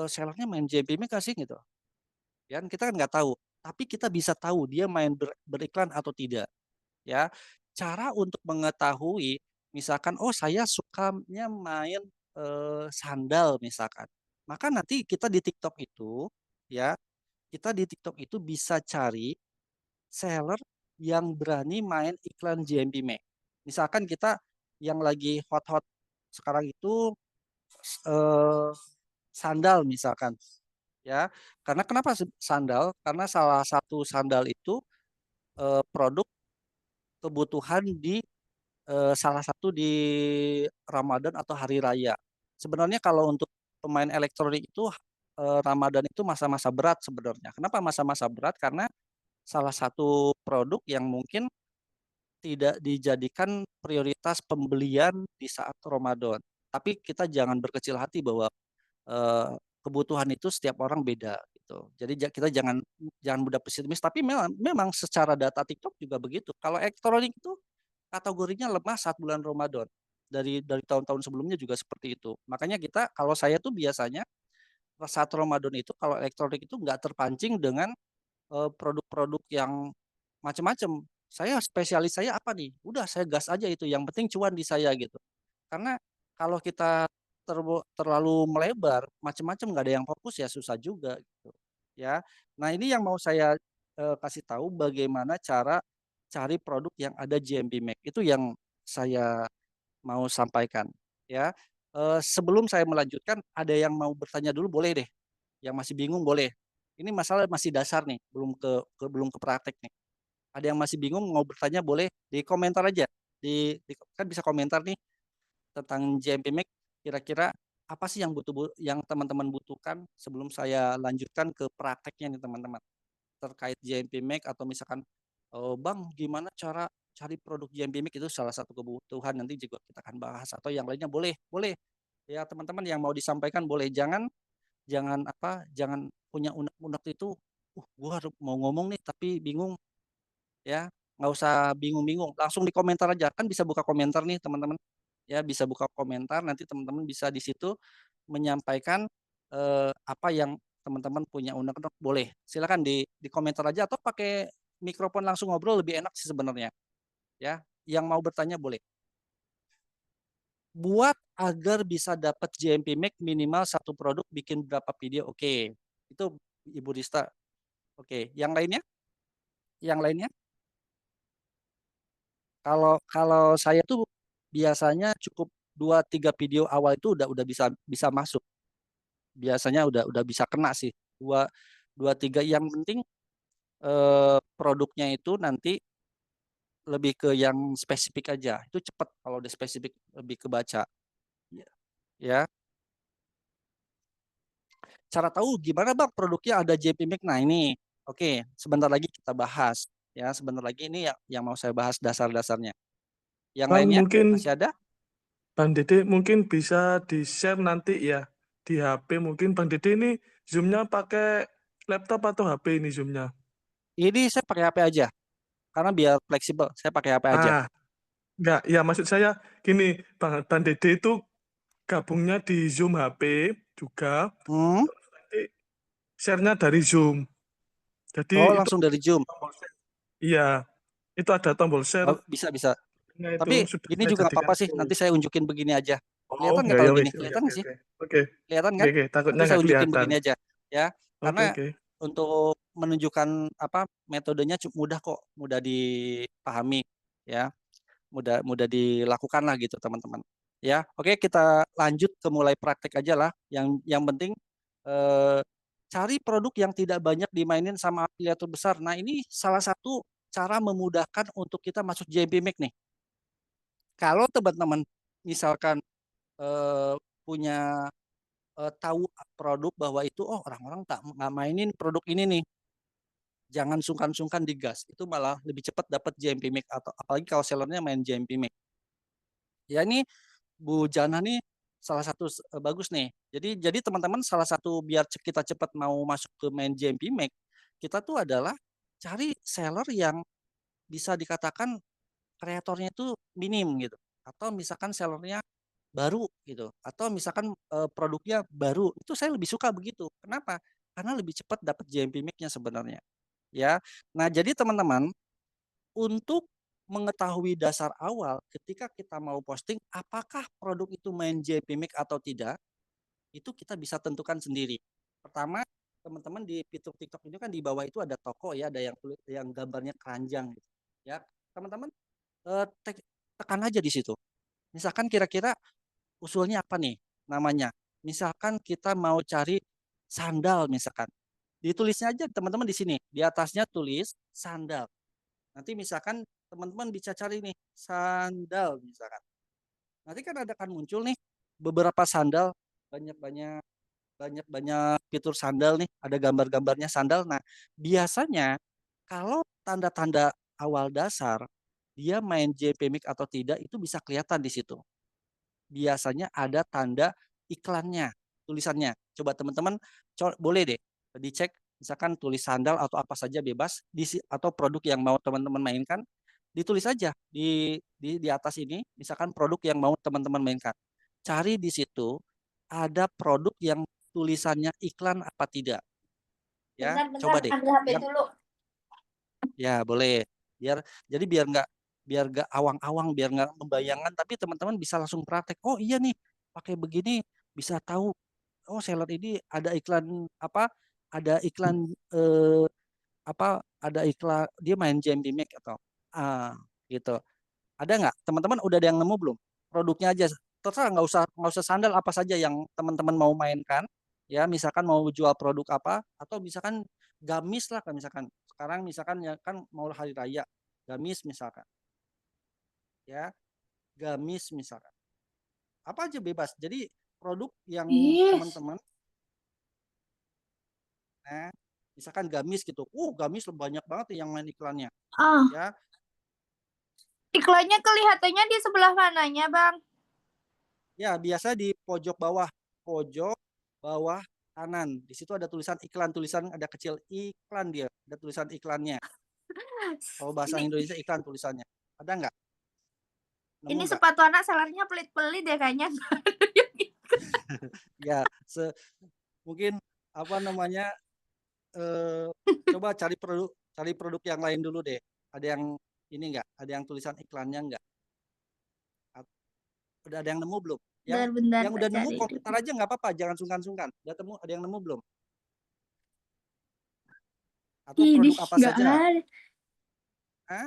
Speaker 1: sellernya main JP Max kasih gitu. Ya, kita kan nggak tahu. Tapi kita bisa tahu dia main beriklan atau tidak. Ya, cara untuk mengetahui, misalkan, oh saya sukanya main sandal misalkan. Maka nanti kita di TikTok itu, ya, kita di TikTok itu bisa cari seller yang berani main iklan JMP Max. Misalkan kita yang lagi hot-hot sekarang itu eh, sandal misalkan, ya. Karena kenapa sandal? Karena salah satu sandal itu produk kebutuhan di salah satu di Ramadan atau hari raya. Sebenarnya kalau untuk pemain elektronik itu Ramadan itu masa-masa berat sebenarnya. Kenapa masa-masa berat? Karena salah satu produk yang mungkin tidak dijadikan prioritas pembelian di saat Ramadan. Tapi kita jangan berkecil hati bahwa eh, kebutuhan itu setiap orang beda gitu. Jadi kita jangan jangan mudah pesimis. Tapi memang secara data TikTok juga begitu. Kalau elektronik itu kategorinya lemah saat bulan Ramadan. Dari tahun-tahun sebelumnya juga seperti itu. Makanya kita, kalau saya tuh biasanya saat Ramadan itu kalau elektronik itu nggak terpancing dengan produk-produk yang macam-macam. Spesialis saya apa nih? Udah saya gas aja itu. Yang penting cuan di saya gitu. Karena kalau kita terlalu melebar, macam-macam nggak ada yang fokus ya susah juga gitu. Ya. Nah ini yang mau saya kasih tahu bagaimana cara cari produk yang ada GMP Max. Itu yang saya mau sampaikan. Ya. Sebelum saya melanjutkan, ada yang mau bertanya dulu boleh deh. Yang masih bingung boleh. Ini masalah masih dasar nih, belum ke praktek nih. Ada yang masih bingung mau bertanya boleh di komentar aja. Kan bisa komentar nih tentang JMP Max. Kira-kira apa sih yang teman-teman butuhkan sebelum saya lanjutkan ke prakteknya nih teman-teman terkait JMP Max, atau misalkan Bang gimana cara cari produk JMP Max, itu salah satu kebutuhan, nanti juga kita akan bahas, atau yang lainnya boleh boleh ya teman-teman yang mau disampaikan boleh. Jangan jangan apa jangan punya unek-unek itu gua harus mau ngomong nih tapi bingung, ya. Nggak usah bingung-bingung, langsung di komentar aja. Kan bisa buka komentar nih teman-teman. Ya, bisa buka komentar, nanti teman-teman bisa di situ menyampaikan apa yang teman-teman punya unek-unek, boleh. Silakan di komentar aja atau pakai mikrofon langsung ngobrol lebih enak sih sebenarnya. Ya, yang mau bertanya boleh. Buat agar bisa dapat JMP Make minimal satu produk bikin berapa video. Oke. Itu Ibu Rista. Oke, yang lainnya? Yang lainnya? Kalau saya tuh biasanya cukup 2-3 video awal itu udah bisa masuk. Biasanya udah bisa kena sih. 2-3 yang penting produknya itu nanti lebih ke yang spesifik aja. Itu cepat kalau udah spesifik, lebih kebaca. Ya. Cara tahu gimana Bang produknya ada JP Make. Nah ini, oke, sebentar lagi kita bahas. Ya, sebentar lagi ini yang mau saya bahas dasar-dasarnya. Yang
Speaker 2: Bang,
Speaker 1: lainnya
Speaker 2: mungkin
Speaker 1: masih ada?
Speaker 2: Bang Dede mungkin bisa di-share nanti ya di HP. Mungkin Bang Dede ini Zoom-nya pakai laptop atau HP ini Zoom-nya?
Speaker 1: Ini saya pakai HP aja karena biar fleksibel. Saya pakai HP aja.
Speaker 2: Ah, enggak, ya maksud saya gini, Bang Dede itu gabungnya di Zoom HP juga,
Speaker 1: Hmm?
Speaker 2: nanti share-nya dari Zoom.
Speaker 1: Oh,
Speaker 2: Jadi itu
Speaker 1: langsung dari Zoom.
Speaker 2: tombol share. Iya, itu ada tombol share.
Speaker 1: Oh, bisa.
Speaker 2: Nah, itu
Speaker 1: Tapi
Speaker 2: sudah
Speaker 1: ini
Speaker 2: saya
Speaker 1: juga nggak
Speaker 2: jadikan
Speaker 1: apa-apa sih.
Speaker 2: full.
Speaker 1: Nanti saya unjukin begini aja.
Speaker 2: Oh,
Speaker 1: Kelihatan nggak
Speaker 2: ya
Speaker 1: kalau
Speaker 2: ya
Speaker 1: gini?
Speaker 2: wis. Oke,
Speaker 1: Kelihatan
Speaker 2: oke,
Speaker 1: nggak sih?
Speaker 2: oke. Oke,
Speaker 1: Kelihatan
Speaker 2: oke,
Speaker 1: kan?
Speaker 2: oke. Takutnya
Speaker 1: Nanti saya
Speaker 2: nggak
Speaker 1: unjukin
Speaker 2: kelihatan.
Speaker 1: begini aja. Ya,
Speaker 2: Oke,
Speaker 1: karena
Speaker 2: oke.
Speaker 1: untuk menunjukkan apa metodenya mudah kok, mudah dipahami. Ya, mudah dilakukan lah gitu teman-teman. Ya, oke kita lanjut ke mulai praktek aja lah. Yang penting eh, cari produk yang tidak banyak dimainin sama afiliator besar. Nah ini salah satu cara memudahkan untuk kita masuk JMP Make nih. Kalau teman-teman misalkan punya tahu produk bahwa itu oh orang-orang tak nggak mainin produk ini nih, jangan sungkan-sungkan digas. Itu malah lebih cepat dapat JMP Make atau apalagi kalau sellernya main JMP Make. Ya ini Bu Jana nih salah satu bagus nih. Jadi teman-teman salah satu biar kita cepat mau masuk ke main JMP Make, kita tuh adalah cari seller yang bisa dikatakan kreatornya itu minim gitu. Atau misalkan sellernya baru gitu. Atau misalkan produknya baru. Itu saya lebih suka begitu. Kenapa? Karena lebih cepat dapat JMP Make-nya sebenarnya. Ya. Nah, jadi teman-teman untuk mengetahui dasar awal ketika kita mau posting apakah produk itu main JP Make atau tidak, itu kita bisa tentukan sendiri. Pertama, teman-teman di fitur TikTok ini kan di bawah itu ada toko ya, ada yang gambarnya keranjang gitu. Ya, teman-teman tekan aja di situ. Misalkan kira-kira usulnya apa nih namanya? Misalkan kita mau cari sandal misalkan. Ditulisnya aja teman-teman di sini. Di atasnya tulis sandal. Nanti misalkan teman-teman bisa cari nih sandal misalkan. Nanti kan ada kan muncul nih beberapa sandal, banyak-banyak banyak-banyak fitur sandal nih, ada gambar-gambarnya sandal. Nah, biasanya kalau tanda-tanda awal dasar dia main JPMix atau tidak itu bisa kelihatan di situ. Biasanya ada tanda iklannya, tulisannya. Coba teman-teman boleh deh dicek misalkan tulis sandal atau apa saja bebas atau produk yang mau teman-teman mainkan, ditulis aja di atas ini misalkan produk yang mau teman-teman mainkan. Cari di situ ada produk yang tulisannya iklan apa tidak. Ya,
Speaker 5: Bentar,
Speaker 1: coba deh.
Speaker 5: ambil HP dulu.
Speaker 1: Ya, boleh. Biar nggak awang-awang, biar nggak membayangkan, tapi teman-teman bisa langsung praktek. Oh iya nih, pakai begini bisa tahu. Oh seller ini ada iklan apa? Ada iklan apa? Ada iklan dia main JMP Make atau gitu. Ada nggak? Teman-teman udah ada yang nemu belum? Produknya aja. Terserah nggak usah sandal apa saja yang teman-teman mau mainkan. Ya, misalkan mau jual produk apa atau misalkan gamis lah kan misalkan. Sekarang misalkan ya kan mau hari raya, gamis misalkan. Ya, gamis misalkan. Apa aja bebas. Jadi produk yang teman-teman nah, misalkan gamis gitu. Gamis banyak banget yang main iklannya. Ya,
Speaker 5: Iklannya kelihatannya di sebelah mananya, Bang?
Speaker 1: ya, biasa di pojok bawah kanan. Di situ ada tulisan iklan, tulisan ada kecil iklan dia, ada tulisan iklannya. Kalau bahasa
Speaker 5: Ini
Speaker 1: Indonesia iklan tulisannya. Ada nggak? Nemu
Speaker 5: ini
Speaker 1: nggak?
Speaker 5: sepatu anak sellernya pelit-pelit deh kayaknya.
Speaker 1: Ya, mungkin apa namanya? Coba cari produk yang lain dulu deh. Ada yang ini nggak? Ada yang tulisan iklannya nggak? Udah ada yang nemu belum?
Speaker 5: Bentar-bentar
Speaker 1: Yang
Speaker 5: tak
Speaker 1: udah nemu
Speaker 5: cari
Speaker 1: komentar
Speaker 5: dulu.
Speaker 1: aja nggak apa-apa, jangan sungkan-sungkan. Ada yang nemu belum? Atau
Speaker 5: Ini
Speaker 1: produk apa
Speaker 5: nggak
Speaker 1: saja?
Speaker 5: ada.
Speaker 1: Hah?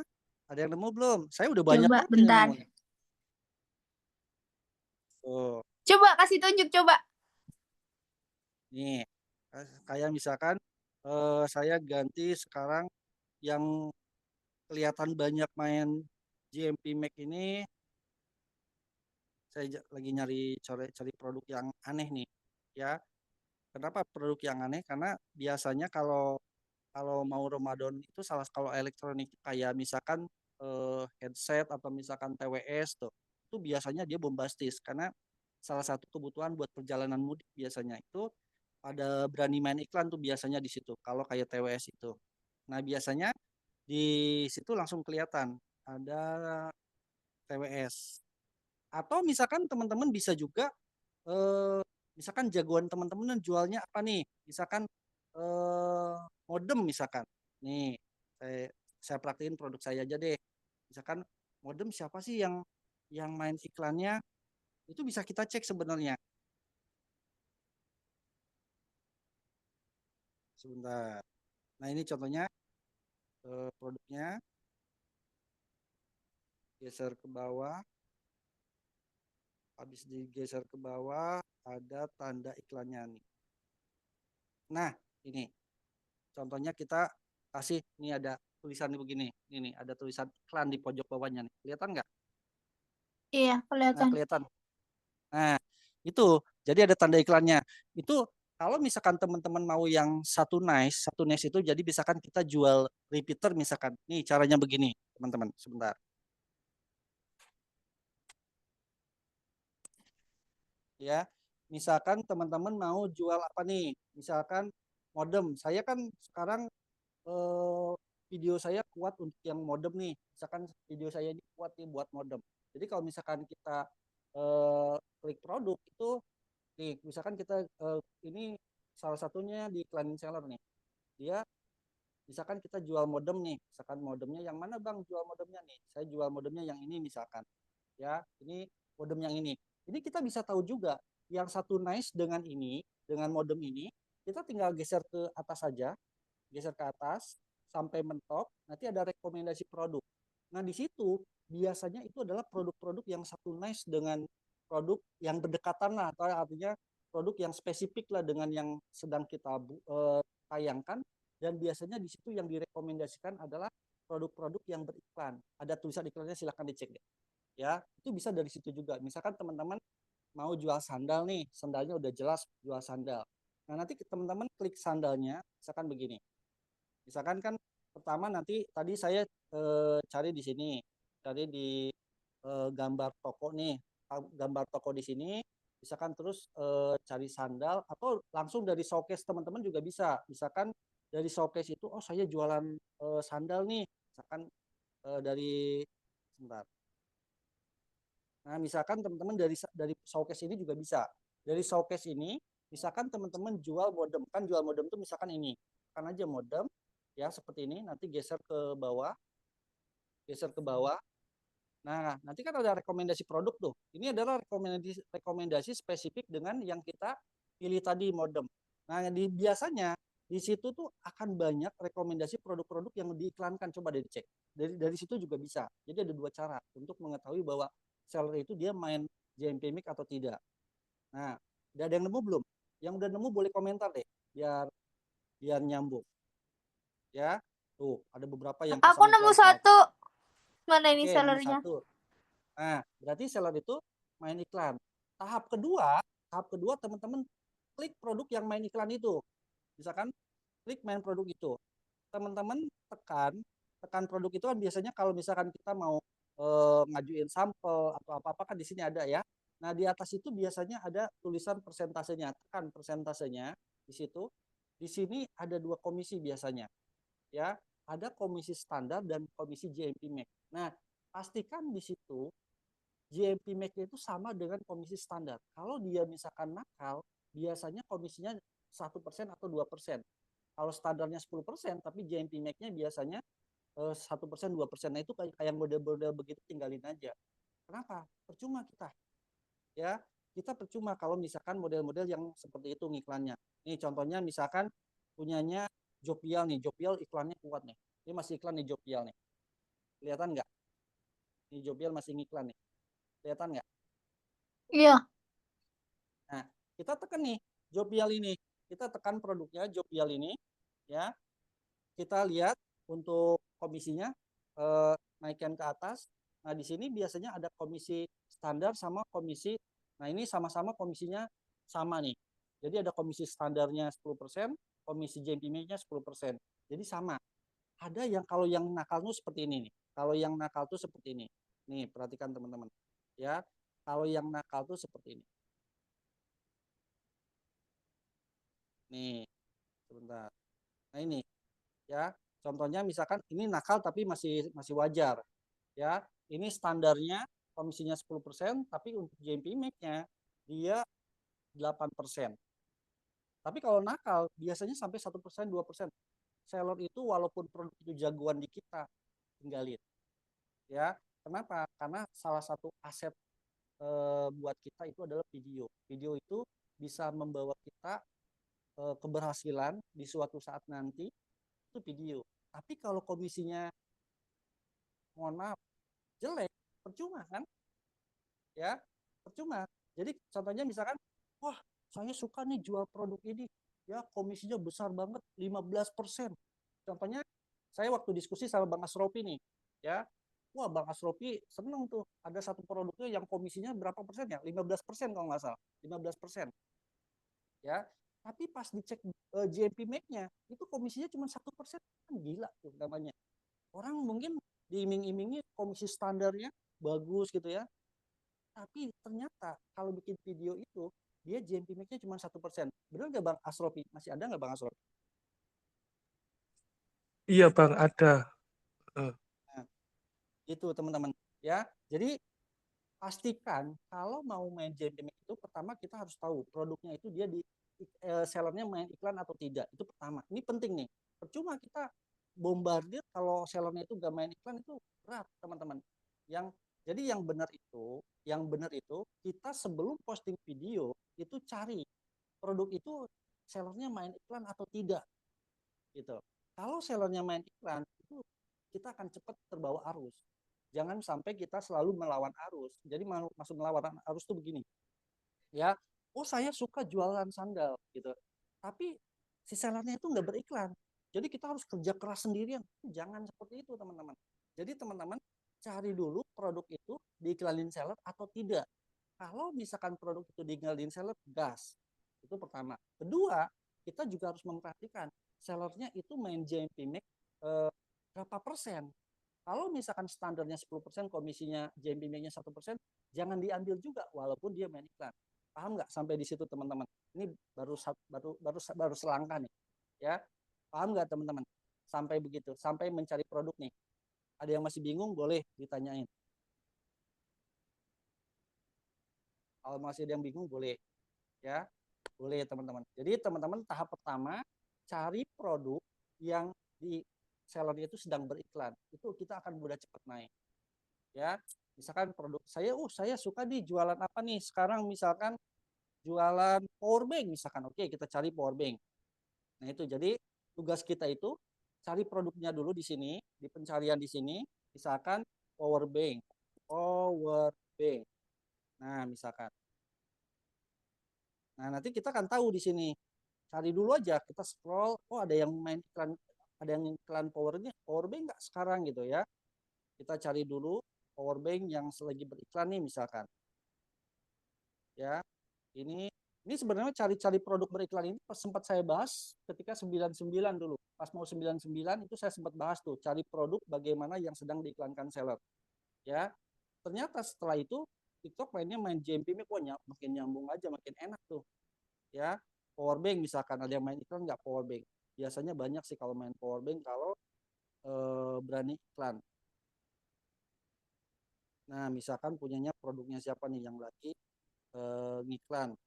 Speaker 1: Ada yang nemu belum? Saya udah banyak
Speaker 5: Coba
Speaker 1: banget yang
Speaker 5: bentar.
Speaker 1: nemu nih. Tuh,
Speaker 5: Coba kasih tunjuk coba.
Speaker 1: nih. Kayak misalkan saya ganti sekarang yang kelihatan banyak main GMP Mac ini, saya lagi cari produk yang aneh nih. Ya, kenapa produk yang aneh? Karena biasanya kalau mau Ramadan itu kalau elektronik kayak misalkan headset atau misalkan TWS tuh, itu biasanya dia bombastis karena salah satu kebutuhan buat perjalanan mudik biasanya itu ada berani main iklan tuh biasanya di situ kalau kayak TWS itu. Nah, biasanya di situ langsung kelihatan ada TWS. Atau misalkan teman-teman bisa juga misalkan jagoan teman-teman jualnya apa nih? Misalkan modem misalkan. Nih, saya praktiin produk saya aja deh. Misalkan modem siapa sih yang main iklannya? Itu bisa kita cek sebenarnya. Sebentar. Nah, ini contohnya produknya, geser ke bawah. Habis digeser ke bawah ada tanda iklannya nih. Nah, ini contohnya kita kasih, ini ada tulisan begini. Ini ada tulisan iklan di pojok bawahnya nih. Kelihatan nggak?
Speaker 5: Iya,
Speaker 1: Nah,
Speaker 5: kelihatan.
Speaker 1: kelihatan. Nah, itu jadi ada tanda iklannya. Itu kalau misalkan teman-teman mau yang satu nice itu jadi misalkan kita jual repeater misalkan. Nih caranya begini, teman-teman. Sebentar. Ya. Misalkan teman-teman mau jual apa nih? Misalkan modem. Saya kan sekarang video saya kuat untuk yang modem nih. Misalkan video saya ini kuat nih buat modem. Jadi kalau misalkan kita klik produk itu nih, misalkan kita ini salah satunya di iklan seller nih. Dia misalkan kita jual modem nih, misalkan modemnya yang mana Bang jual modemnya nih? Saya jual modemnya yang ini misalkan. Ya, ini modem yang ini. Ini kita bisa tahu juga yang satu nice dengan ini, dengan modem ini, kita tinggal geser ke atas saja, geser ke atas sampai mentok, nanti ada rekomendasi produk. Nah, di situ biasanya itu adalah produk-produk yang satu nice dengan produk yang berdekatan lah, atau artinya produk yang spesifik lah dengan yang sedang kita tayangkan, dan biasanya di situ yang direkomendasikan adalah produk-produk yang beriklan. Ada tulisan iklannya, silahkan dicek deh. Ya, itu bisa dari situ juga. Misalkan teman-teman mau jual sandal nih, sandalnya udah jelas jual sandal. Nah, nanti teman-teman klik sandalnya, misalkan begini. Misalkan kan pertama nanti tadi saya cari di sini, cari di gambar toko nih, gambar toko di sini, misalkan terus cari sandal atau langsung dari showcase teman-teman juga bisa. Misalkan dari showcase itu, oh saya jualan sandal nih, misalkan dari sebentar. Nah, misalkan teman-teman dari showcase ini juga bisa. Dari showcase ini, misalkan teman-teman jual modem, kan jual modem itu misalkan ini, kan aja modem, ya seperti ini, nanti geser ke bawah. Nah, nanti kan ada rekomendasi produk tuh. Ini adalah rekomendasi spesifik dengan yang kita pilih tadi modem. Nah, biasanya di situ tuh akan banyak rekomendasi produk-produk yang diiklankan. Coba dicek. Dari situ juga bisa. Jadi ada dua cara untuk mengetahui bahwa seller itu dia main JMP Mic atau tidak. Nah, udah ada yang nemu belum? Yang udah nemu boleh komentar deh, biar nyambung. Ya, tuh ada beberapa yang
Speaker 5: Aku
Speaker 1: pasang
Speaker 5: nemu
Speaker 1: iklan.
Speaker 5: satu. Mana ini
Speaker 1: Oke, nemu
Speaker 5: sellernya?
Speaker 1: satu. Nah, berarti seller itu main iklan. Tahap kedua teman-teman klik produk yang main iklan itu. Misalkan klik main produk itu. Teman-teman tekan produk itu kan biasanya kalau misalkan kita mau ngajuin sampel atau apa-apa kan di sini ada ya. Nah, di atas itu biasanya ada tulisan persentasenya. Tekan persentasenya di situ. Di sini ada 2 komisi biasanya. Ya. ada komisi standar dan komisi JMP Max. Nah, pastikan di situ JMP Max itu sama dengan komisi standar. Kalau dia misalkan nakal, biasanya komisinya 1% atau 2%. Kalau standarnya 10%, tapi JMP Max-nya biasanya 1%, 2%. Nah, itu kayak model-model begitu tinggalin aja. Kenapa? Percuma kita. Ya, kita percuma kalau misalkan model-model yang seperti itu ngiklannya. Nih contohnya misalkan punyanya Jovial nih, Jovial iklannya kuat nih. Ini masih iklan nih Jovial nih. Kelihatan nggak? Ini Jovial masih ngiklan nih. Kelihatan nggak?
Speaker 5: Iya.
Speaker 1: Nah, kita tekan nih Jovial ini. Kita tekan produknya Jovial ini, ya. Kita lihat untuk komisinya naikkan ke atas. Nah, di sini biasanya ada komisi standar sama komisi. Nah, ini sama-sama komisinya sama nih. Jadi ada komisi standarnya 10%, komisi JMP Max-nya 10%. Jadi sama. Ada yang kalau yang nakal tuh seperti ini nih. Kalau yang nakal tuh seperti ini. Nih, perhatikan teman-teman. Ya, kalau yang nakal tuh seperti ini. Nih, sebentar. Nah, ini ya. Contohnya misalkan ini nakal tapi masih wajar. Ya, ini standarnya komisinya 10%, tapi untuk JMP Max-nya dia 8%. Tapi kalau nakal biasanya sampai 1%, 2%. Seller itu walaupun produk itu jagoan di kita, tinggalin. Ya, kenapa? Karena salah satu aset buat kita itu adalah video. Video itu bisa membawa kita keberhasilan di suatu saat nanti, itu video. Tapi kalau komisinya mohon maaf jelek, percuma kan? Ya, percuma. Jadi contohnya misalkan, wah saya suka nih jual produk ini, ya komisinya besar banget, 15%. Contohnya saya waktu diskusi sama Bang Asrofi nih, ya, wah Bang Asrofi seneng tuh, ada satu produknya yang komisinya berapa persen ya, 15% kalau nggak salah, 15%. Ya, tapi pas dicek JMP Max-nya, itu komisinya cuma 1%, kan gila tuh namanya. Orang mungkin diiming-imingi komisi standarnya bagus gitu ya, tapi ternyata kalau bikin video itu dia JMP Max-nya cuma 1%. Benar nggak Bang Asrofi? Masih ada nggak Bang Asrofi?
Speaker 2: Iya Bang, ada.
Speaker 1: Nah, itu teman-teman ya. Jadi pastikan kalau mau main JMP Max itu pertama kita harus tahu produknya itu dia di sellernya main iklan atau tidak. Itu pertama. Ini penting nih. Percuma kita bombardir kalau sellernya itu nggak main iklan, itu berat teman-teman. Jadi yang benar itu kita sebelum posting video itu cari produk itu sellernya main iklan atau tidak gitu. Kalau sellernya main iklan itu kita akan cepat terbawa arus. Jangan sampai kita selalu melawan arus. Jadi maksud melawan arus itu begini. Ya, oh saya suka jualan sandal gitu. Tapi si sellernya itu nggak beriklan. Jadi kita harus kerja keras sendirian. Jangan seperti itu teman-teman. Jadi teman-teman cari dulu produk itu diiklanin seller atau tidak. Kalau misalkan produk itu diiklanin seller, gas. Itu pertama. Kedua, kita juga harus memperhatikan sellernya itu main JMP Max berapa persen. Kalau misalkan standarnya 10%, komisinya JMP Max-nya 1%, jangan diambil juga walaupun dia main iklan. Paham nggak sampai di situ teman-teman? Ini baru selangkah nih. Ya, paham nggak teman-teman? Sampai begitu, sampai mencari produk nih. Ada yang masih bingung boleh ditanyain. Kalau masih ada yang bingung boleh, ya, boleh teman-teman. Jadi teman-teman tahap pertama cari produk yang di sellernya itu sedang beriklan. Itu kita akan mudah cepat naik. Ya, misalkan produk saya suka nih jualan apa nih sekarang, misalkan jualan power bank misalkan. Oke, kita cari power bank. Nah itu jadi tugas kita itu cari produknya dulu di sini, di pencarian di sini, misalkan power bank. Nah misalkan, nah nanti kita akan tahu di sini, cari dulu aja, kita scroll, oh ada yang main iklan, ada yang iklan power bank nggak sekarang gitu ya. Kita cari dulu power bank yang lagi beriklan nih misalkan. Ya, ini sebenarnya cari-cari produk beriklan ini sempat saya bahas ketika 99 dulu. Pas mau 99 itu saya sempat bahas tuh, cari produk bagaimana yang sedang diiklankan seller. Ya, ternyata setelah itu TikTok main JMP pokoknya makin nyambung aja, makin enak tuh. Ya, power bank misalkan ada yang main iklan nggak power bank. Biasanya banyak sih kalau main power bank kalau berani iklan. Nah, misalkan punyanya produknya siapa nih yang lagi ngiklan.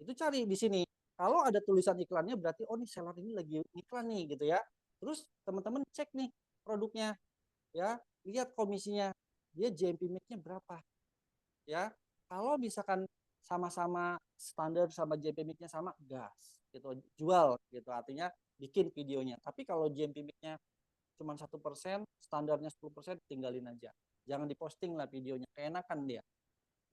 Speaker 1: Itu cari di sini. Kalau ada tulisan iklannya berarti oh nih seller ini lagi iklan nih gitu ya. Terus teman-teman cek nih produknya ya, lihat komisinya. Dia JMP Make-nya berapa? Ya. Kalau misalkan sama-sama standar sama JMP Make-nya sama, gas gitu, jual gitu. Artinya bikin videonya. Tapi kalau JMP Make-nya cuma 1%, standarnya 10%, tinggalin aja. Jangan diposting lah videonya, keenakan dia.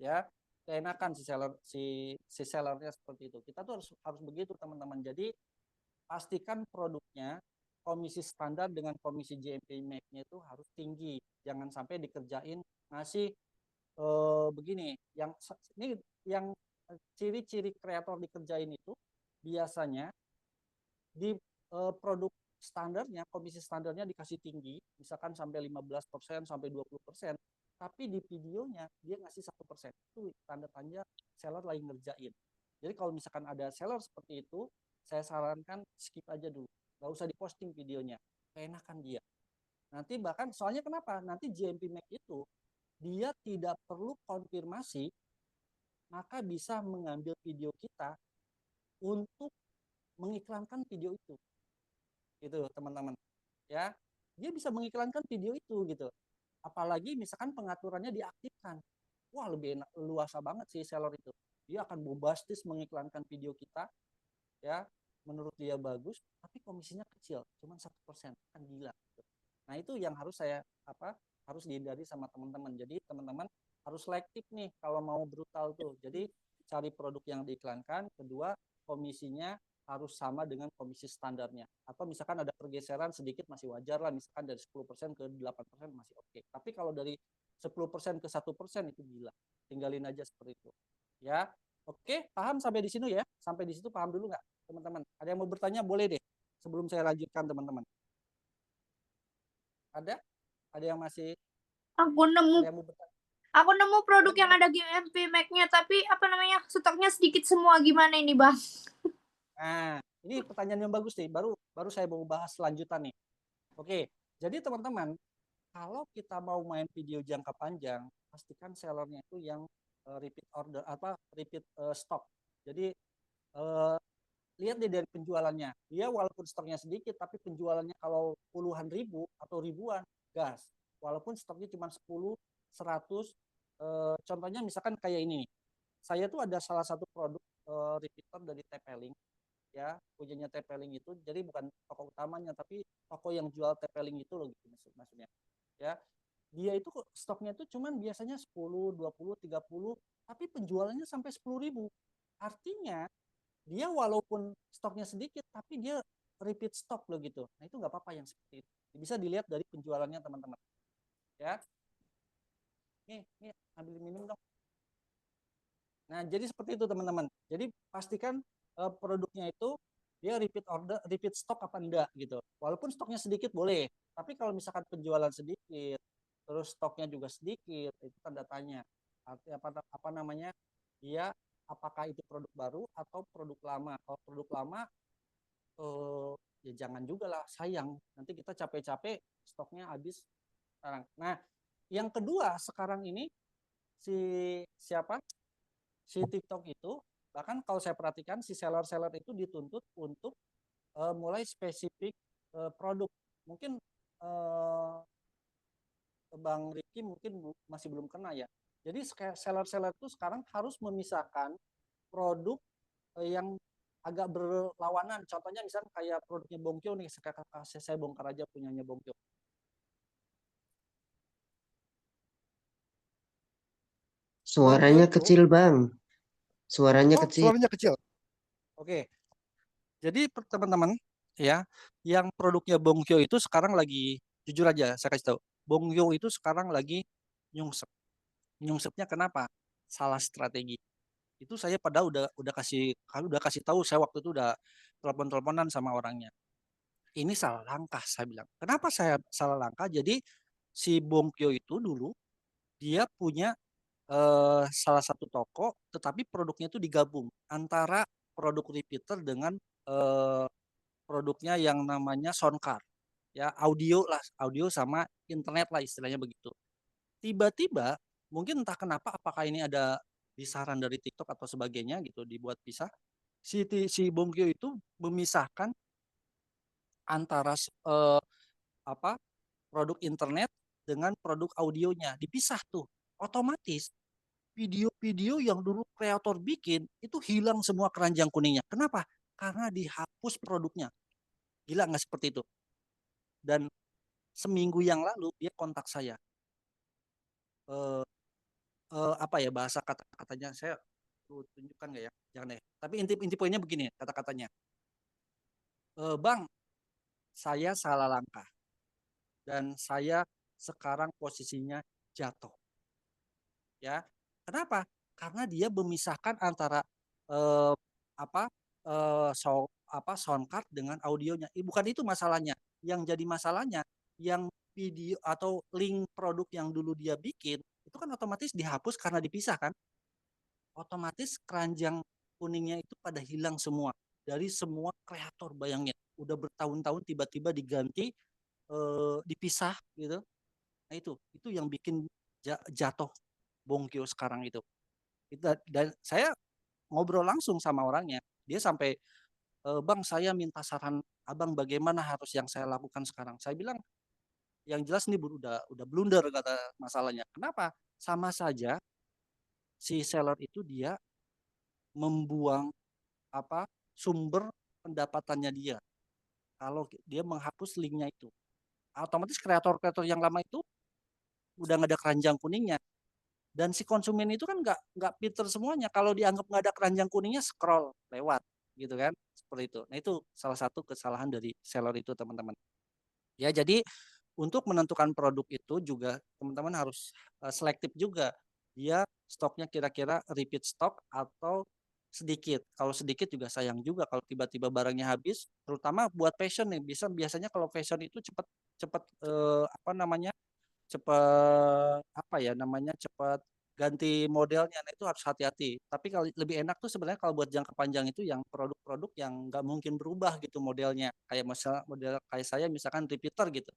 Speaker 1: Ya, keenakan si sellernya seperti itu. Kita tuh harus begitu teman-teman. Jadi pastikan produknya komisi standar dengan komisi JMP Make-nya itu harus tinggi. Jangan sampai dikerjain ngasih begini. Ini yang ciri-ciri kreator dikerjain itu biasanya di produk standarnya, komisi standarnya dikasih tinggi, misalkan sampai 15% sampai 20%, tapi di videonya dia ngasih 1%. Itu tanda-tanda seller lagi ngerjain. Jadi kalau misalkan ada seller seperti itu, saya sarankan skip aja dulu. Nggak usah diposting videonya. Keenakan dia. Nanti bahkan, soalnya kenapa? Nanti JMP Make itu, dia tidak perlu konfirmasi, maka bisa mengambil video kita untuk mengiklankan video itu. Gitu teman-teman. Ya, dia bisa mengiklankan video itu gitu. Apalagi misalkan pengaturannya diaktifkan. Wah, lebih enak, luasa banget sih seller itu. Dia akan bombastis mengiklankan video kita, ya, menurut dia bagus, tapi komisinya kecil, cuma 1%, kan gila. Gitu. Nah itu yang harus harus dihindari sama teman-teman. Jadi teman-teman harus selektif nih kalau mau brutal tuh. Jadi cari produk yang diiklankan. Kedua, komisinya harus sama dengan komisi standarnya. Atau misalkan ada pergeseran sedikit masih wajar lah, misalkan dari 10% ke 8% masih oke. Tapi kalau dari 10% ke 1% itu gila. Tinggalin aja seperti itu. Ya, oke, paham sampai di sini ya? Sampai di situ paham dulu nggak, teman-teman? Ada yang mau bertanya boleh deh sebelum saya lanjutkan, teman-teman. Ada? Ada yang masih?
Speaker 5: Aku nemu produk yang ada JMP Make-nya, tapi stoknya sedikit semua. Gimana ini, Bang?
Speaker 1: Nah, ini pertanyaan yang bagus nih. Baru saya mau bahas lanjutan nih. Oke, jadi teman-teman, kalau kita mau main video jangka panjang, pastikan sellernya itu yang repeat order repeat stock. Jadi lihat deh dari penjualannya. Dia walaupun stoknya sedikit, tapi penjualannya kalau puluhan ribu atau ribuan, gas. Walaupun stoknya cuma 10, 100. Contohnya misalkan kayak ini. Saya tuh ada salah satu produk repeater dari TP-Link. Ya, punyanya TP-Link itu. Jadi bukan toko utamanya, tapi toko yang jual TP-Link itu loh gitu maksudnya. Ya, dia itu stoknya itu cuman biasanya 10, 20, 30, tapi penjualannya sampai 10.000. Artinya dia walaupun stoknya sedikit, tapi dia repeat stok loh gitu. Nah itu nggak apa-apa yang seperti itu. Bisa dilihat dari penjualannya teman-teman. Ya, nih ambil minum dong. Nah jadi seperti itu teman-teman. Jadi pastikan produknya itu dia repeat stok apa enggak gitu. Walaupun stoknya sedikit boleh, tapi kalau misalkan penjualan sedikit, terus stoknya juga sedikit, itu tanda tanya. Apa namanya? Dia apakah itu produk baru atau produk lama. Kalau produk lama ya jangan juga lah, sayang. Nanti kita capek-capek stoknya habis sekarang. Nah, yang kedua sekarang ini si TikTok itu, bahkan kalau saya perhatikan si seller-seller itu dituntut untuk mulai spesifik produk. Mungkin Bang Riki mungkin masih belum kena ya. Jadi seller-seller itu sekarang harus memisahkan produk yang agak berlawanan. Contohnya misalnya kayak produknya Bongkyo nih, saya bongkar aja punyanya Bongkyo.
Speaker 6: Suaranya kecil, Bang. Suaranya kecil.
Speaker 1: Suaranya kecil. Oke. Jadi teman-teman ya, yang produknya Bongkyo itu sekarang lagi, jujur aja saya kasih tahu, Bongkyo itu sekarang lagi nyungsep. Nyungsepnya kenapa? Salah strategi. Itu saya padahal udah kasih tahu, saya waktu itu udah telepon-teleponan sama orangnya. Ini salah langkah, saya bilang. Kenapa saya salah langkah? Jadi si Bongkyo itu dulu dia punya salah satu toko, tetapi produknya itu digabung antara produk repeater dengan produknya yang namanya Soundcar. ya audio sama internet lah istilahnya begitu. Tiba-tiba mungkin entah kenapa, apakah ini ada disaran dari TikTok atau sebagainya gitu, dibuat pisah. Si Bongkyo itu memisahkan antara produk internet dengan produk audionya, dipisah tuh. Otomatis video-video yang dulu kreator bikin itu hilang semua keranjang kuningnya. Kenapa? Karena dihapus produknya. Gila nggak seperti itu? Dan seminggu yang lalu dia kontak saya. Apa ya bahasa kata-katanya, saya tunjukkan nggak ya? Jangan deh. Tapi inti poinnya begini kata-katanya. Bang, saya salah langkah dan saya sekarang posisinya jatuh. Ya, kenapa? Karena dia memisahkan antara eh, sound card dengan audionya. Bukan itu masalahnya. Yang jadi masalahnya, yang video atau link produk yang dulu dia bikin itu kan otomatis dihapus karena dipisah kan. Otomatis keranjang kuningnya itu pada hilang semua dari semua kreator. Bayangin, udah bertahun-tahun tiba-tiba diganti, dipisah gitu. Nah itu yang bikin jatuh Bongkyo sekarang itu. Dan saya ngobrol langsung sama orangnya, dia sampai, Bang, saya minta saran abang bagaimana harus yang saya lakukan sekarang. Saya bilang yang jelas nih udah blunder kata masalahnya. Kenapa? Sama saja si seller itu dia membuang sumber pendapatannya dia. Kalau dia menghapus linknya itu, otomatis kreator-kreator yang lama itu udah nggak ada keranjang kuningnya. Dan si konsumen itu kan nggak pinter semuanya. Kalau dianggap nggak ada keranjang kuningnya, scroll lewat gitu kan, seperti itu. Nah itu salah satu kesalahan dari seller itu teman-teman. Ya jadi untuk menentukan produk itu juga teman-teman harus selektif juga. Dia stoknya kira-kira repeat stock atau sedikit. Kalau sedikit juga sayang juga kalau tiba-tiba barangnya habis. Terutama buat fashion nih, biasanya kalau fashion itu cepat cepat ganti modelnya. Nah, itu harus hati-hati. Tapi kalau lebih enak tuh sebenarnya kalau buat jangka panjang itu yang produk-produk yang nggak mungkin berubah gitu modelnya. Kayak model kayak saya misalkan repeater gitu.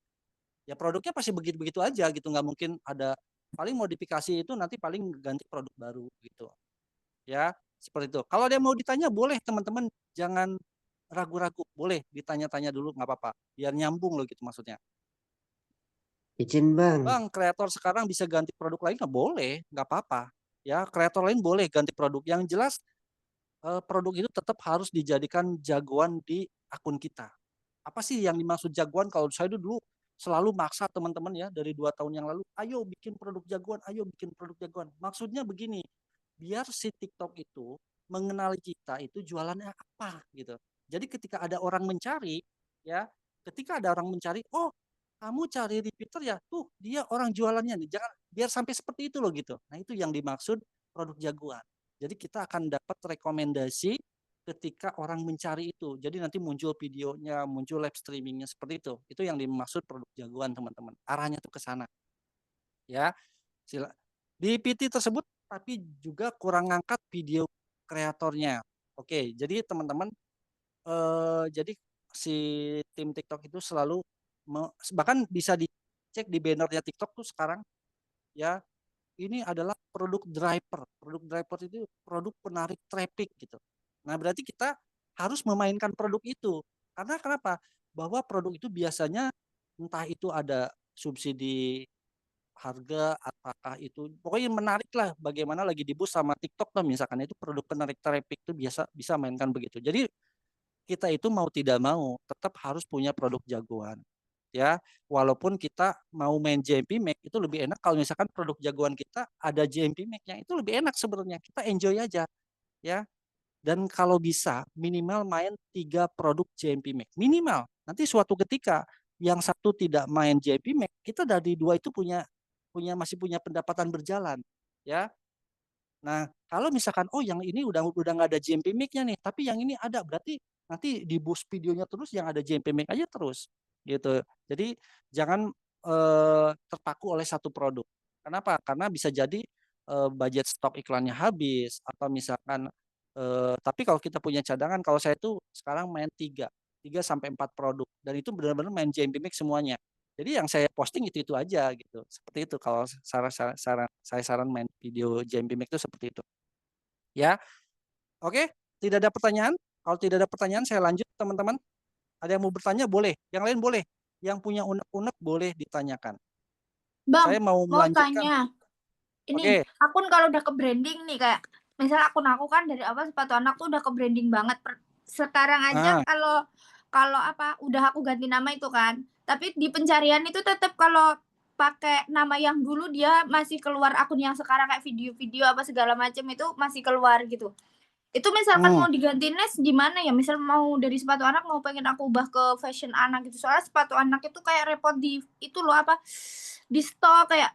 Speaker 1: Ya produknya pasti begitu-begitu aja gitu, nggak mungkin ada, paling modifikasi itu nanti paling ganti produk baru gitu. Ya, seperti itu. Kalau ada yang mau ditanya boleh teman-teman, jangan ragu-ragu, boleh ditanya-tanya dulu nggak apa-apa. Biar nyambung loh gitu maksudnya.
Speaker 6: Izin bang,
Speaker 1: Bang, kreator sekarang bisa ganti produk lain nggak boleh, nggak apa-apa. Ya, kreator lain boleh ganti produk. Yang jelas produk itu tetap harus dijadikan jagoan di akun kita. Apa sih yang dimaksud jagoan? Kalau saya dulu selalu maksa teman-teman ya dari 2 tahun yang lalu, ayo bikin produk jagoan, ayo bikin produk jagoan. Maksudnya begini, biar si TikTok itu mengenali kita itu jualannya apa gitu. Jadi ketika ada orang mencari, ya, ketika ada orang mencari, oh kamu cari repeater ya, tuh dia orang jualannya nih. Jangan biar sampai seperti itu loh gitu. Nah itu yang dimaksud produk jagoan. Jadi kita akan dapat rekomendasi ketika orang mencari itu. Jadi nanti muncul videonya, muncul live streamingnya seperti itu. Itu yang dimaksud produk jagoan teman-teman. Arahnya tuh ke sana. Ya, di PT tersebut tapi juga kurang ngangkat video kreatornya. Oke, jadi teman-teman, jadi si tim TikTok itu selalu bahkan bisa dicek di bannernya TikTok tuh sekarang ya, ini adalah produk driver. Produk driver itu produk penarik traffic gitu. Nah, berarti kita harus memainkan produk itu. Karena kenapa? Bahwa produk itu biasanya entah itu ada subsidi harga, apakah itu pokoknya menarik lah, bagaimana lagi di boost sama TikTok lah misalkan, itu produk penarik traffic itu bisa mainkan begitu. Jadi kita itu mau tidak mau tetap harus punya produk jagoan. Ya, walaupun kita mau main JMP Mac itu lebih enak kalau misalkan produk jagoan kita ada JMP Mac-nya, itu lebih enak sebenarnya. Kita enjoy aja ya. Dan kalau bisa minimal main 3 produk JMP Mac. Minimal. Nanti suatu ketika yang satu tidak main JMP Mac, kita dari 2 itu masih punya pendapatan berjalan ya. Nah, kalau misalkan yang ini udah nggak ada JMP Mac-nya nih, tapi yang ini ada, berarti nanti di boost videonya terus yang ada JMP Mac aja terus gitu. Jadi jangan terpaku oleh satu produk. Kenapa? Karena bisa jadi budget stok iklannya habis atau misalkan tapi kalau kita punya cadangan, kalau saya tuh sekarang main 3. 3 sampai 4 produk dan itu benar-benar main JMP Max semuanya. Jadi yang saya posting itu aja gitu. Seperti itu kalau saya saran main video JMP Max itu seperti itu. Ya. Oke, tidak ada pertanyaan? Kalau tidak ada pertanyaan saya lanjut teman-teman. Ada yang mau bertanya boleh, yang lain boleh. Yang punya unek-unek boleh ditanyakan.
Speaker 5: Bang,
Speaker 1: Saya mau
Speaker 5: mau
Speaker 1: melanjutkan.
Speaker 5: tanya. Ini
Speaker 1: Oke.
Speaker 5: akun kalau udah ke branding nih kayak misalnya akun aku kan dari awal sepatu anak tuh udah ke branding banget. Sekarang aja kalau apa udah aku ganti nama itu kan. Tapi di pencarian itu tetap kalau pakai nama yang dulu dia masih keluar akun yang sekarang kayak video-video apa segala macam itu masih keluar gitu. Itu misalkan mau diganti Nes gimana ya? Misal mau dari sepatu anak mau pengen aku ubah ke fashion anak gitu. Soalnya sepatu anak itu kayak repot di itu loh apa di stok kayak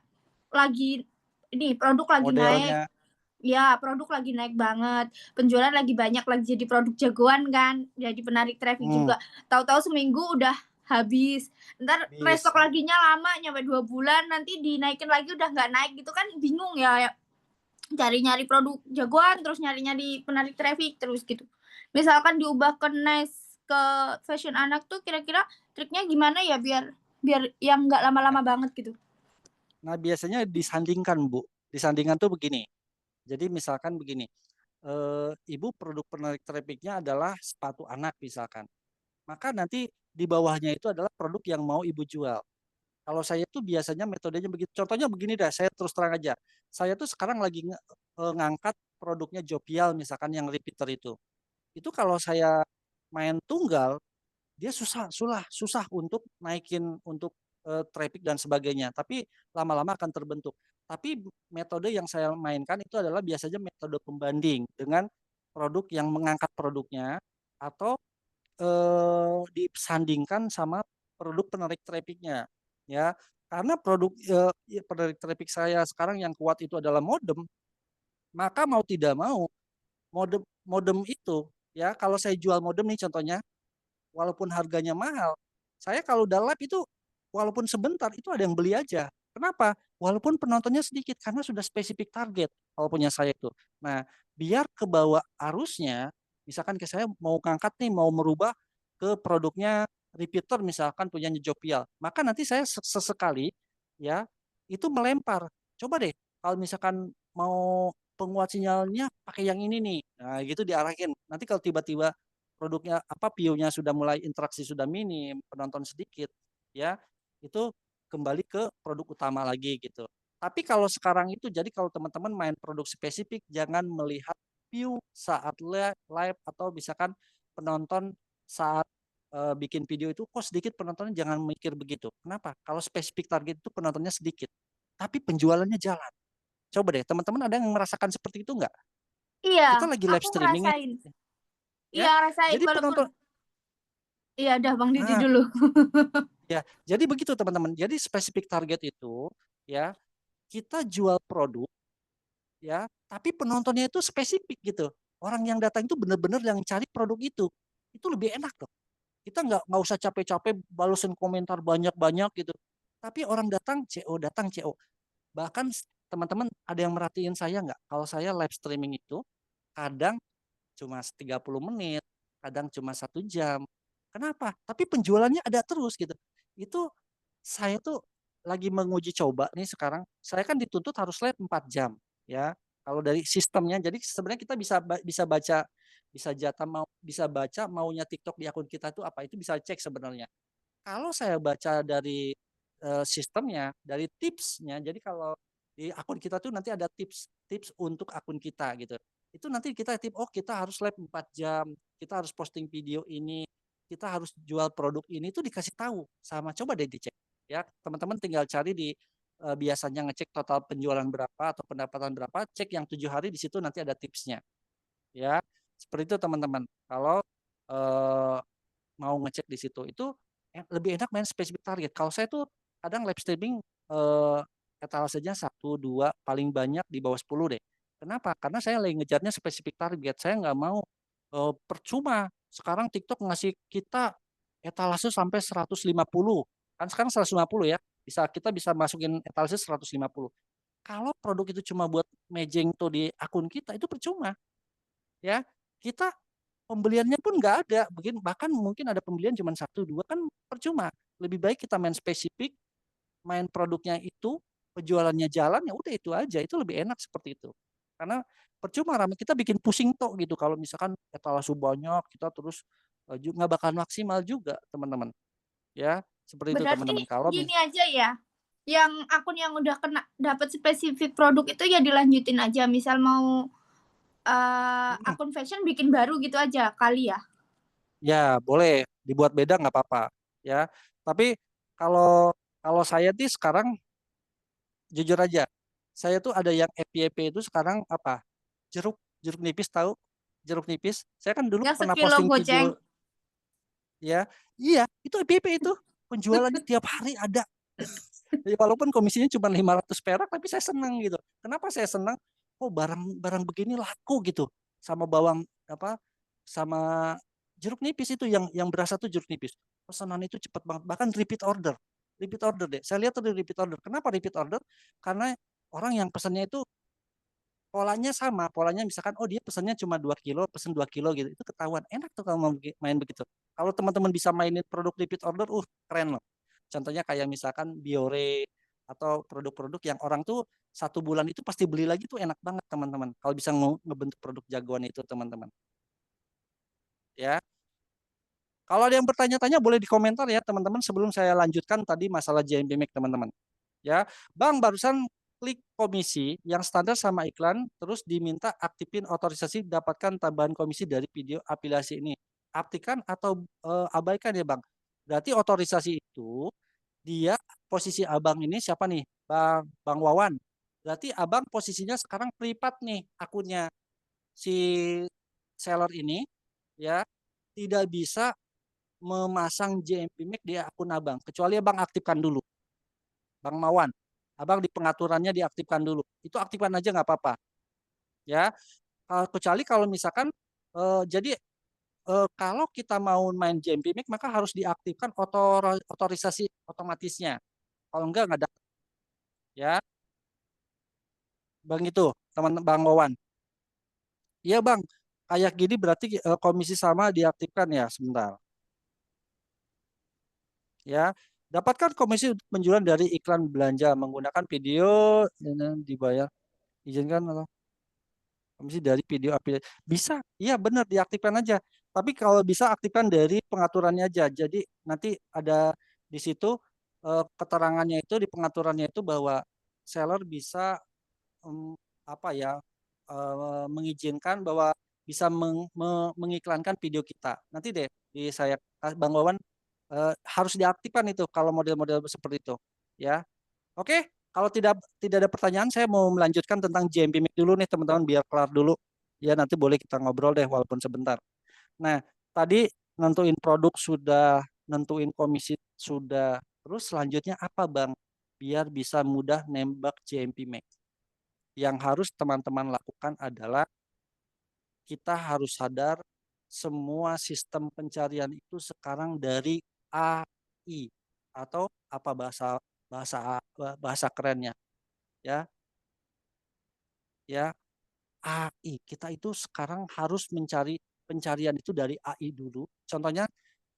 Speaker 5: lagi ini produk lagi
Speaker 1: modelnya.
Speaker 5: naik. Ya, produk lagi naik banget. Penjualan lagi banyak lagi jadi produk jagoan kan. Jadi penarik traffic juga. Tahu-tahu seminggu udah habis. Ntar restock laginya lama nyampe 2 bulan nanti dinaikin lagi udah nggak naik gitu kan bingung ya. Cari-nyari produk jagoan terus nyari-nyari penarik traffic terus gitu. Misalkan diubah ke nice ke fashion anak tuh kira-kira triknya gimana ya biar yang nggak lama-lama banget gitu.
Speaker 1: Nah, biasanya disandingkan, Bu. Disandingkan tuh begini. Jadi misalkan begini. Ibu produk penarik trafficnya adalah sepatu anak misalkan. Maka nanti di bawahnya itu adalah produk yang mau Ibu jual. Kalau saya tuh biasanya metodenya begitu. Contohnya begini dah, saya terus terang aja. Saya tuh sekarang lagi ngangkat produknya Jovial misalkan yang repeater itu. Itu kalau saya main tunggal, dia susah untuk naikin untuk traffic dan sebagainya. Tapi lama-lama akan terbentuk. Tapi metode yang saya mainkan itu adalah biasanya metode pembanding dengan produk yang mengangkat produknya atau disandingkan sama produk penarik trafficnya, ya. Karena produk penarik traffic saya sekarang yang kuat itu adalah modem, maka mau tidak mau modem itu, ya kalau saya jual modem nih contohnya, walaupun harganya mahal, saya kalau udah live itu walaupun sebentar itu ada yang beli aja. Kenapa? Walaupun penontonnya sedikit karena sudah spesifik target kalau punya saya itu. Nah, biar ke bawah arusnya, misalkan ke saya mau ngangkat nih, mau merubah ke produknya repeater misalkan punyanya Jovial, maka nanti saya sesekali ya itu melempar. Coba deh kalau misalkan mau penguat sinyalnya pakai yang ini nih. Nah, gitu diarahin. Nanti kalau tiba-tiba produknya apa view-nya sudah mulai interaksi sudah minim, penonton sedikit, ya itu kembali ke produk utama lagi gitu. Tapi kalau sekarang itu jadi kalau teman-teman main produk spesifik jangan melihat view saat live atau misalkan penonton saat bikin video itu kok sedikit penontonnya, jangan mikir begitu. Kenapa? Kalau spesifik target itu penontonnya sedikit, tapi penjualannya jalan. Coba deh teman-teman ada yang merasakan seperti itu nggak?
Speaker 5: Iya,
Speaker 1: Kita lagi live
Speaker 5: aku
Speaker 1: streaming
Speaker 5: ngerasain.
Speaker 1: ya.
Speaker 5: Iya, rasain
Speaker 1: Jadi
Speaker 5: walaupun
Speaker 1: penonton
Speaker 5: iya udah Bang Didi dulu.
Speaker 1: ya, jadi begitu teman-teman. Jadi spesifik target itu ya, kita jual produk ya, tapi penontonnya itu spesifik gitu. Orang yang datang itu benar-benar yang cari produk itu. Itu lebih enak loh. Kita nggak usah capek-capek balesin komentar banyak-banyak gitu. Tapi orang datang CO. Bahkan teman-teman ada yang merhatiin saya nggak? Kalau saya live streaming itu kadang cuma 30 menit, kadang cuma 1 jam. Kenapa? Tapi penjualannya ada terus gitu. Itu saya tuh lagi menguji coba nih sekarang. Saya kan dituntut harus live 4 jam ya. Kalau dari sistemnya, jadi sebenarnya kita bisa baca, bisa baca maunya TikTok di akun kita itu apa, itu bisa cek sebenarnya. Kalau saya baca dari sistemnya, dari tipsnya, jadi kalau di akun kita tuh nanti ada tips untuk akun kita gitu. Itu nanti kita oh kita harus live 4 jam, kita harus posting video ini, kita harus jual produk ini, itu dikasih tahu sama, coba deh dicek. Ya, teman-teman tinggal cari di biasanya ngecek total penjualan berapa atau pendapatan berapa, cek yang 7 hari di situ nanti ada tipsnya. Ya, seperti itu teman-teman. Kalau mau ngecek di situ itu lebih enak main spesifik target. Kalau saya tuh kadang live streaming etalasenya 1, 2, paling banyak di bawah 10 deh. Kenapa? Karena saya lagi ngejarnya spesifik target. Saya nggak mau percuma. Sekarang TikTok ngasih kita etalase sampai 150. Kan sekarang 150 ya. Kita bisa masukin etalase 150. Kalau produk itu cuma buat mejeng tuh di akun kita itu percuma. Ya, kita pembeliannya pun nggak ada. Bahkan mungkin ada pembelian cuma 1-2 kan percuma. Lebih baik kita main spesifik, main produknya itu, penjualannya jalan, ya udah itu aja. Itu lebih enak seperti itu. Karena percuma ramai kita bikin pusing tok gitu kalau misalkan etalase banyak kita terus nggak bakal maksimal juga teman-teman. Ya, seperti itu
Speaker 5: Berarti
Speaker 1: teman-teman. Kalau
Speaker 5: gini aja ya, yang akun yang udah kena dapat spesifik produk itu ya dilanjutin aja. Misal mau akun fashion bikin baru gitu aja kali ya.
Speaker 1: ya boleh dibuat beda nggak apa-apa ya. Tapi kalau kalau saya sih sekarang jujur aja, saya tuh ada yang FYP itu sekarang apa? Jeruk jeruk nipis tahu? Jeruk nipis. Saya kan dulu
Speaker 5: Yang
Speaker 1: pernah
Speaker 5: sekilo
Speaker 1: posting
Speaker 5: goceng.
Speaker 1: video ya. Iya, itu FYP itu. Penjualannya tiap hari ada. Ya, walaupun komisinya cuma 500 perak tapi saya senang gitu. Kenapa saya senang? Oh, barang begini laku gitu. Sama bawang apa? Sama jeruk nipis itu yang berasa tuh jeruk nipis. Pesanan itu cepat banget, bahkan repeat order. Repeat order deh. Saya lihat tuh repeat order. Kenapa repeat order? Karena orang yang pesannya itu polanya sama, polanya misalkan oh dia pesannya cuma 2 kilo, pesan 2 kilo gitu. Itu ketahuan. Enak tuh kalau mau main begitu. Kalau teman-teman bisa mainin produk repeat order, keren loh. Contohnya kayak misalkan Biore atau produk-produk yang orang tuh 1 bulan itu pasti beli lagi tuh enak banget teman-teman. Kalau bisa ngebentuk produk jagoan itu teman-teman. Ya. Kalau ada yang bertanya-tanya boleh di komentar ya teman-teman sebelum saya lanjutkan tadi masalah JMP Make teman-teman. Ya, Bang barusan klik komisi yang standar sama iklan terus diminta aktifin otorisasi dapatkan tambahan komisi dari video afiliasi ini. Aktifkan atau abaikan ya Bang. Berarti otorisasi itu dia posisi Abang ini siapa nih? Bang Wawan. Berarti Abang posisinya sekarang privat nih akunnya si seller ini ya tidak bisa memasang JMP Make di akun Abang kecuali Abang aktifkan dulu. Bang Mawan, Abang di pengaturannya diaktifkan dulu. Itu aktifkan aja nggak apa-apa. Ya, kecuali kalau misalkan jadi kalau kita mau main JMP Make maka harus diaktifkan otorisasi otomatisnya. Kalau enggak ada. Ya, Bang itu, teman Bang Wawan. Iya Bang, kayak gini berarti komisi sama diaktifkan ya sebentar. Ya, dapatkan komisi penjualan dari iklan belanja menggunakan video dan dibayar. Izinkan atau komisi dari video aplikasi. Bisa, iya benar diaktifkan aja. Tapi kalau bisa aktifkan dari pengaturannya aja. Jadi nanti ada di situ keterangannya itu di pengaturannya itu bahwa seller bisa apa ya mengizinkan bahwa bisa mengiklankan video kita. Nanti deh di saya Bang Wawan harus diaktifkan itu kalau model-model seperti itu. Ya, oke. Kalau tidak ada pertanyaan, saya mau melanjutkan tentang JMP Make dulu nih teman-teman biar kelar dulu. Ya nanti boleh kita ngobrol deh walaupun sebentar. Nah tadi nentuin produk sudah, nentuin komisi sudah. Terus selanjutnya apa Bang? Biar bisa mudah nembak JMP Make. Yang harus teman-teman lakukan adalah kita harus sadar semua sistem pencarian itu sekarang dari AI atau apa bahasa kerennya ya AI. Kita itu sekarang harus mencari pencarian itu dari AI dulu. Contohnya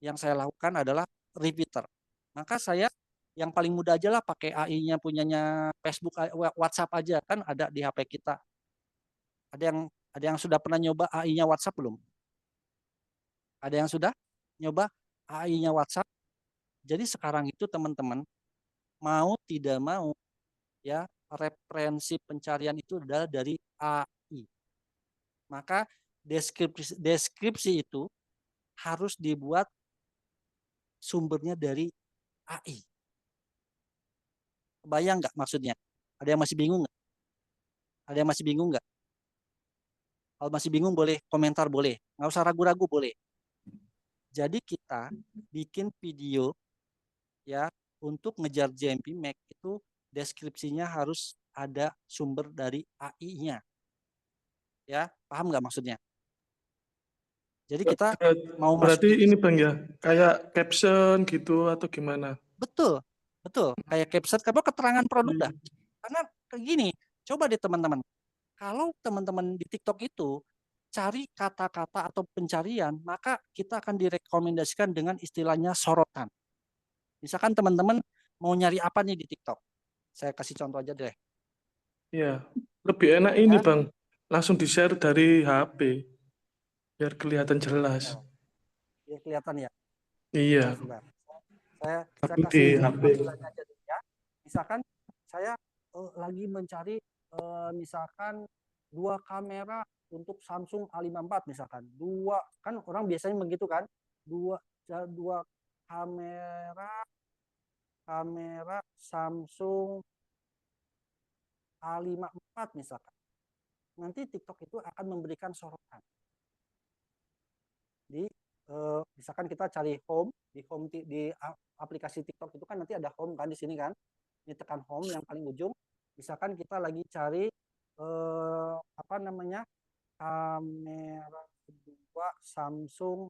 Speaker 1: yang saya lakukan adalah repeater. Maka saya yang paling mudah aja lah pakai AI-nya punyanya Facebook, WhatsApp aja kan ada di HP kita. Ada yang sudah pernah nyoba AI-nya WhatsApp belum? Ada yang sudah nyoba AI-nya WhatsApp? Jadi sekarang itu teman-teman mau tidak mau ya referensi pencarian itu adalah dari AI. Maka deskripsi itu harus dibuat sumbernya dari AI. Bayang nggak maksudnya? Ada yang masih bingung nggak? Ada yang masih bingung nggak? Kalau masih bingung boleh komentar boleh. Nggak usah ragu-ragu boleh. Jadi kita bikin video ya untuk ngejar JMP Make itu deskripsinya harus ada sumber dari AI-nya. Ya, paham nggak maksudnya? Jadi kita mau
Speaker 2: Berarti
Speaker 1: masukin
Speaker 2: ini Bang ya, kayak caption gitu atau gimana?
Speaker 1: betul, kayak caption, keterangan produk dah. Karena kayak gini, coba deh teman-teman, kalau teman-teman di TikTok itu cari kata-kata atau pencarian, maka kita akan direkomendasikan dengan istilahnya sorotan. Misalkan teman-teman mau nyari apa nih di TikTok? Saya kasih contoh aja deh.
Speaker 2: Ya, lebih enak ini
Speaker 1: Ya.
Speaker 2: Bang, langsung di-share dari HP, biar kelihatan jelas.
Speaker 1: Biar kelihatan ya.
Speaker 2: Iya,
Speaker 1: Sebentar. Saya
Speaker 2: tapi di
Speaker 1: kasih
Speaker 2: HP.
Speaker 1: tampilannya aja dulu ya. Misalkan saya lagi mencari misalkan 2 kamera untuk Samsung A54 misalkan. 2 kan orang biasanya begitu kan. 2 kamera Samsung A54 misalkan. Nanti TikTok itu akan memberikan sorotan. Misalkan kita cari home di aplikasi TikTok itu kan nanti ada home kan di sini kan. Ini tekan home yang paling ujung. Misalkan kita lagi cari kamera kedua Samsung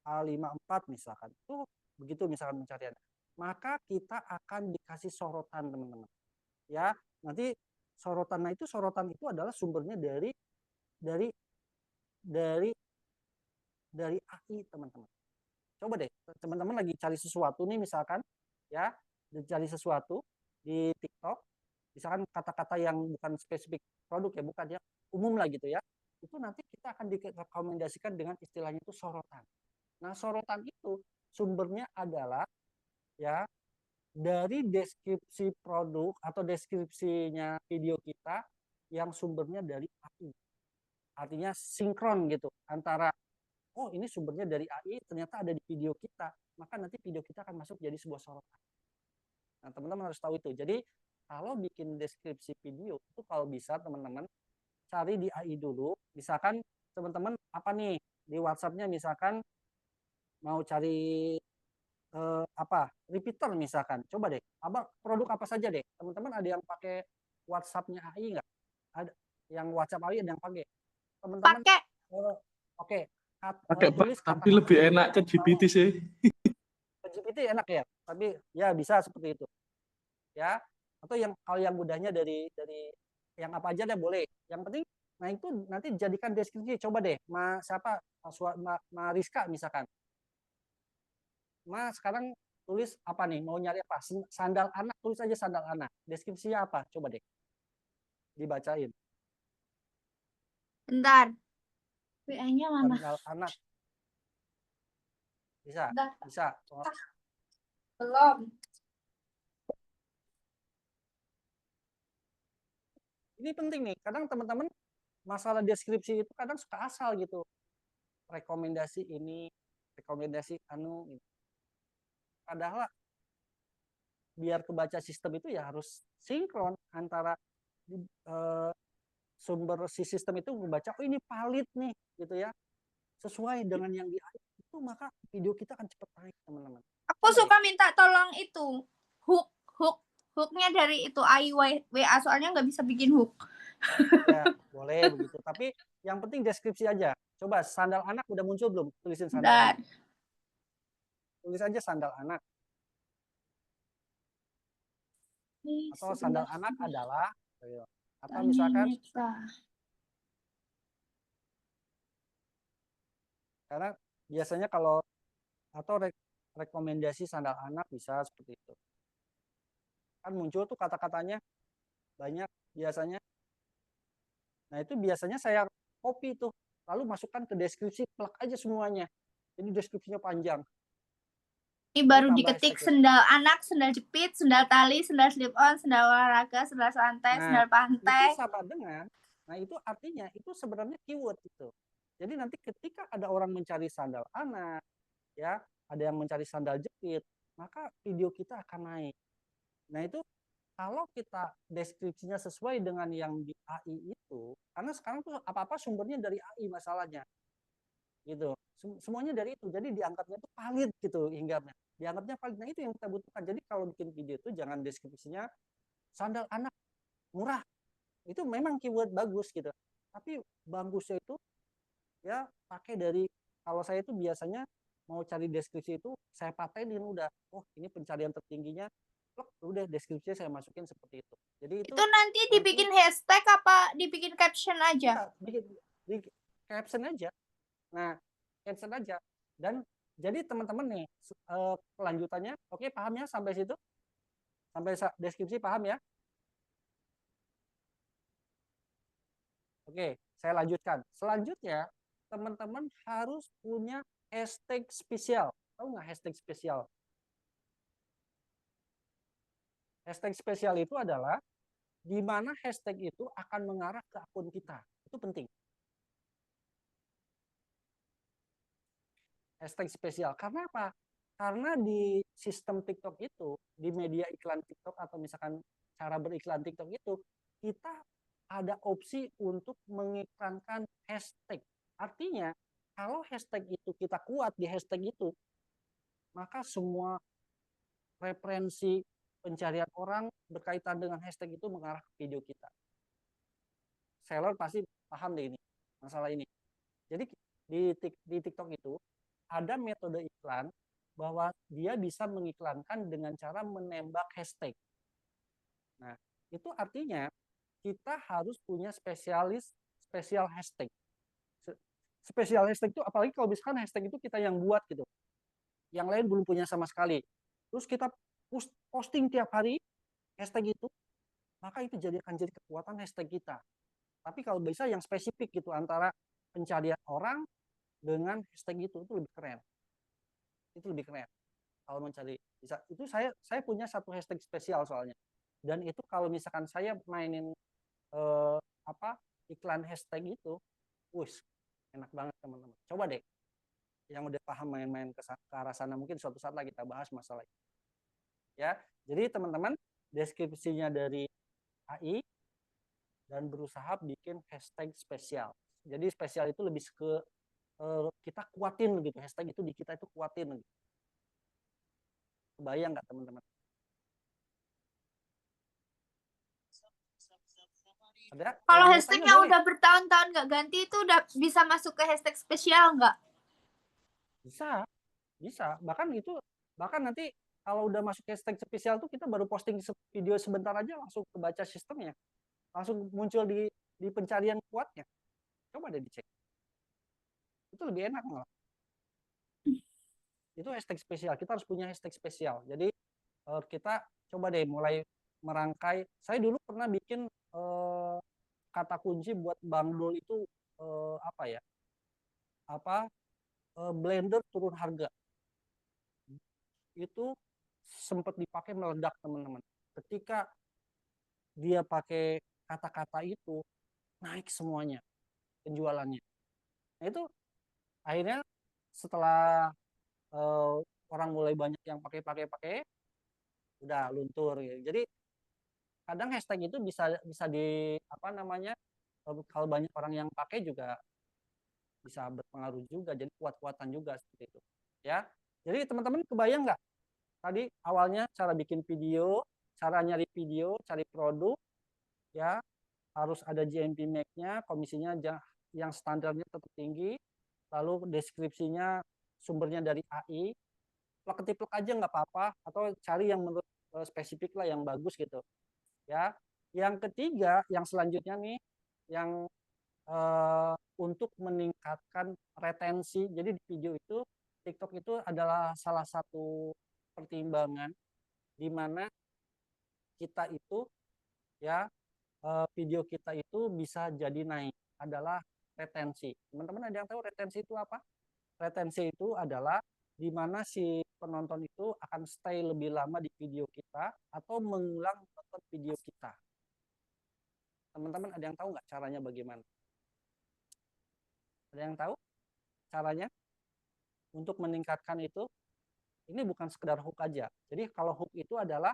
Speaker 1: A54 misalkan. Itu begitu misalkan pencarian. Maka kita akan dikasih sorotan teman-teman. Ya, nanti sorotan itu adalah sumbernya dari AI teman-teman. Coba deh teman-teman lagi cari sesuatu nih misalkan ya, cari sesuatu di TikTok, misalkan kata-kata yang bukan spesifik produk ya, bukan ya, umum lah gitu ya. Itu nanti kita akan direkomendasikan dengan istilahnya itu sorotan. Nah, sorotan itu sumbernya adalah ya dari deskripsi produk atau deskripsinya video kita yang sumbernya dari AI. Artinya sinkron gitu antara oh ini sumbernya dari AI ternyata ada di video kita, maka nanti video kita akan masuk jadi sebuah sorotan. Nah, teman-teman harus tahu itu. Jadi kalau bikin deskripsi video itu kalau bisa teman-teman cari di AI dulu. Misalkan teman-teman apa nih di WhatsApp-nya misalkan mau cari repeater misalkan. Coba deh, produk apa saja deh. Teman-teman ada yang pakai WhatsApp-nya AI nggak? Ada yang WhatsApp AI ada yang pakai. Teman-teman
Speaker 5: Pakai.
Speaker 1: Oke.
Speaker 2: Pakai tapi lebih enak ke GPT sih.
Speaker 1: GPT enak ya, tapi ya bisa seperti itu. Ya, atau yang kalau yang mudahnya dari yang apa aja deh boleh. Yang penting nah itu nanti jadikan deskripsi. Coba deh, Ma Rizka misalkan. Ma sekarang tulis apa nih? Mau nyari apa? Sandal anak, tulis aja sandal anak. Deskripsinya apa? Coba deh. Dibacain.
Speaker 5: Bentar. WA-nya mana?
Speaker 1: Sandal anak. Bisa?
Speaker 5: Bentar.
Speaker 1: Bisa.
Speaker 5: Belum.
Speaker 1: Ini penting nih. Kadang teman-teman masalah deskripsi itu kadang suka asal gitu. Rekomendasi ini, rekomendasi anu gitu. Padahal biar kebaca sistem itu ya harus sinkron antara sumber si sistem itu membaca oh ini valid nih gitu ya, sesuai dengan yang di itu, maka video kita akan cepat naik teman-teman.
Speaker 5: Aku suka minta tolong itu hooknya dari itu AI WA soalnya nggak bisa bikin hook.
Speaker 1: Ya boleh begitu, tapi yang penting deskripsi aja. Coba sandal anak udah muncul belum? Tulisin sandal anak. Tulis aja sandal anak. Atau sandal anak adalah atau misalkan karena biasanya kalau atau rekomendasi sandal anak bisa seperti itu. Kan muncul tuh kata-katanya banyak biasanya. Nah, itu biasanya saya copy tuh, lalu masukkan ke deskripsi, plug aja semuanya. Jadi deskripsinya panjang.
Speaker 5: Ini baru diketik sendal anak, sendal jepit, sendal tali, sendal slip on, sendal olahraga, sendal santai, sendal pantai.
Speaker 1: Itu sama dengan, nah itu artinya itu sebenarnya keyword itu. Jadi nanti ketika ada orang mencari sandal anak, ya, ada yang mencari sandal jepit, maka video kita akan naik. Nah itu kalau kita deskripsinya sesuai dengan yang di AI itu, karena sekarang tuh apa-apa sumbernya dari AI masalahnya, gitu. Semuanya dari itu, jadi dianggapnya itu valid gitu, dianggapnya valid. Nah itu yang kita butuhkan. Jadi kalau bikin video itu jangan deskripsinya sandal anak murah, itu memang keyword bagus gitu. Tapi bagusnya itu ya pakai dari, kalau saya itu biasanya mau cari deskripsi itu saya patenin udah, oh ini pencarian tertingginya, udah deskripsinya saya masukin seperti itu. Jadi itu
Speaker 5: nanti dibikin hashtag apa dibikin caption aja?
Speaker 1: caption aja. Nah, caption aja. Dan jadi teman-teman nih, kelanjutannya, oke, paham ya sampai situ? Sampai deskripsi paham ya? Oke, saya lanjutkan. Selanjutnya, teman-teman harus punya hashtag spesial. Tahu nggak hashtag spesial? Hashtag spesial itu adalah di mana hashtag itu akan mengarah ke akun kita. Itu penting. Hashtag spesial. Karena apa? Karena di sistem TikTok itu, di media iklan TikTok atau misalkan cara beriklan TikTok itu, kita ada opsi untuk mengiklankan hashtag. Artinya, kalau hashtag itu kita kuat di hashtag itu, maka semua referensi pencarian orang berkaitan dengan hashtag itu mengarah ke video kita. Seller pasti paham deh ini, masalah ini. Jadi di TikTok itu ada metode iklan bahwa dia bisa mengiklankan dengan cara menembak hashtag. Nah, itu artinya kita harus punya spesial hashtag. Spesial hashtag itu apalagi kalau misalkan hashtag itu kita yang buat gitu. Yang lain belum punya sama sekali. Terus kita posting tiap hari hashtag itu, maka itu akan jadi kekuatan hashtag kita. Tapi kalau bisa yang spesifik gitu antara pencarian orang dengan hashtag itu lebih keren. Itu lebih keren. Kalau mencari bisa itu saya punya satu hashtag spesial soalnya. Dan itu kalau misalkan saya mainin iklan hashtag itu, enak banget teman-teman. Coba deh yang udah paham main-main ke arah sana, mungkin suatu saat lagi kita bahas masalah itu. Ya, jadi teman-teman deskripsinya dari AI dan berusaha bikin hashtag spesial. Jadi spesial itu lebih ke kita kuatin gitu, hashtag itu di kita itu kuatin gitu. Kebayang nggak teman-teman? Ada?
Speaker 5: Kalau hashtagnya udah bertahun-tahun nggak ganti itu udah bisa masuk ke hashtag spesial nggak?
Speaker 1: Bisa. Bahkan nanti kalau udah masuk hashtag spesial tuh kita baru posting video sebentar aja langsung kebaca sistemnya, langsung muncul di pencarian kuatnya. Coba deh dicek. Itu lebih enak malah. Itu hashtag spesial. Kita harus punya hashtag spesial. Jadi kita coba deh mulai merangkai. Saya dulu pernah bikin kata kunci buat Bang Dul itu blender turun harga. Itu sempat dipakai meledak teman-teman. Ketika dia pakai kata-kata itu naik semuanya penjualannya. Nah itu akhirnya setelah orang mulai banyak yang pakai udah luntur gitu. Jadi kadang hashtag itu bisa di kalau banyak orang yang pakai juga bisa berpengaruh juga, jadi kuat-kuatan juga seperti itu ya. Jadi teman-teman kebayang nggak tadi awalnya cara bikin video, cara nyari video, cari produk ya, harus ada GMP Make-nya, komisinya yang standarnya tetap tinggi, lalu deskripsinya sumbernya dari AI, plek-ketiplek aja nggak apa-apa, atau cari yang menurut spesifik lah yang bagus gitu ya. Yang ketiga, yang selanjutnya nih, yang untuk meningkatkan retensi. Jadi di video itu TikTok itu adalah salah satu pertimbangan di mana kita itu ya video kita itu bisa jadi naik adalah retensi. Teman-teman ada yang tahu retensi itu apa? Retensi itu adalah di mana si penonton itu akan stay lebih lama di video kita atau mengulang nonton video kita. Teman-teman ada yang tahu nggak caranya bagaimana? Ada yang tahu caranya untuk meningkatkan itu? Ini bukan sekedar hook aja. Jadi kalau hook itu adalah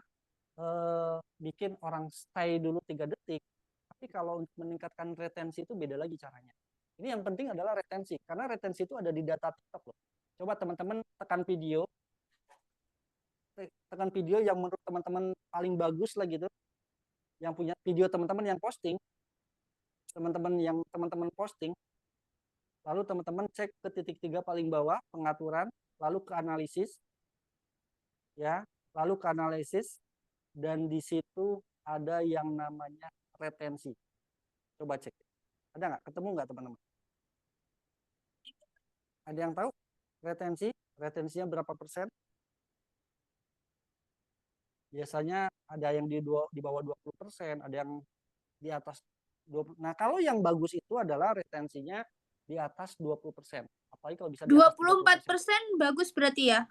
Speaker 1: bikin orang stay dulu 3 detik. Tapi kalau untuk meningkatkan retensi itu beda lagi caranya. Ini yang penting adalah retensi. Karena retensi itu ada di data TikTok loh. Coba teman-teman tekan video yang menurut teman-teman paling bagus lah gitu. Yang punya video teman-teman yang posting. Teman-teman posting. Lalu teman-teman cek ke titik 3 paling bawah, pengaturan, lalu ke analisis. Ya, lalu ke analisis, dan di situ ada yang namanya retensi. Coba cek. Ada nggak? Ketemu nggak teman-teman? Ada yang tahu retensinya berapa persen? Biasanya ada yang di bawah 20%, ada yang di atas 20%. Nah, kalau yang bagus itu adalah retensinya di atas 20%. Apalagi kalau bisa di atas
Speaker 5: 24% bagus berarti ya?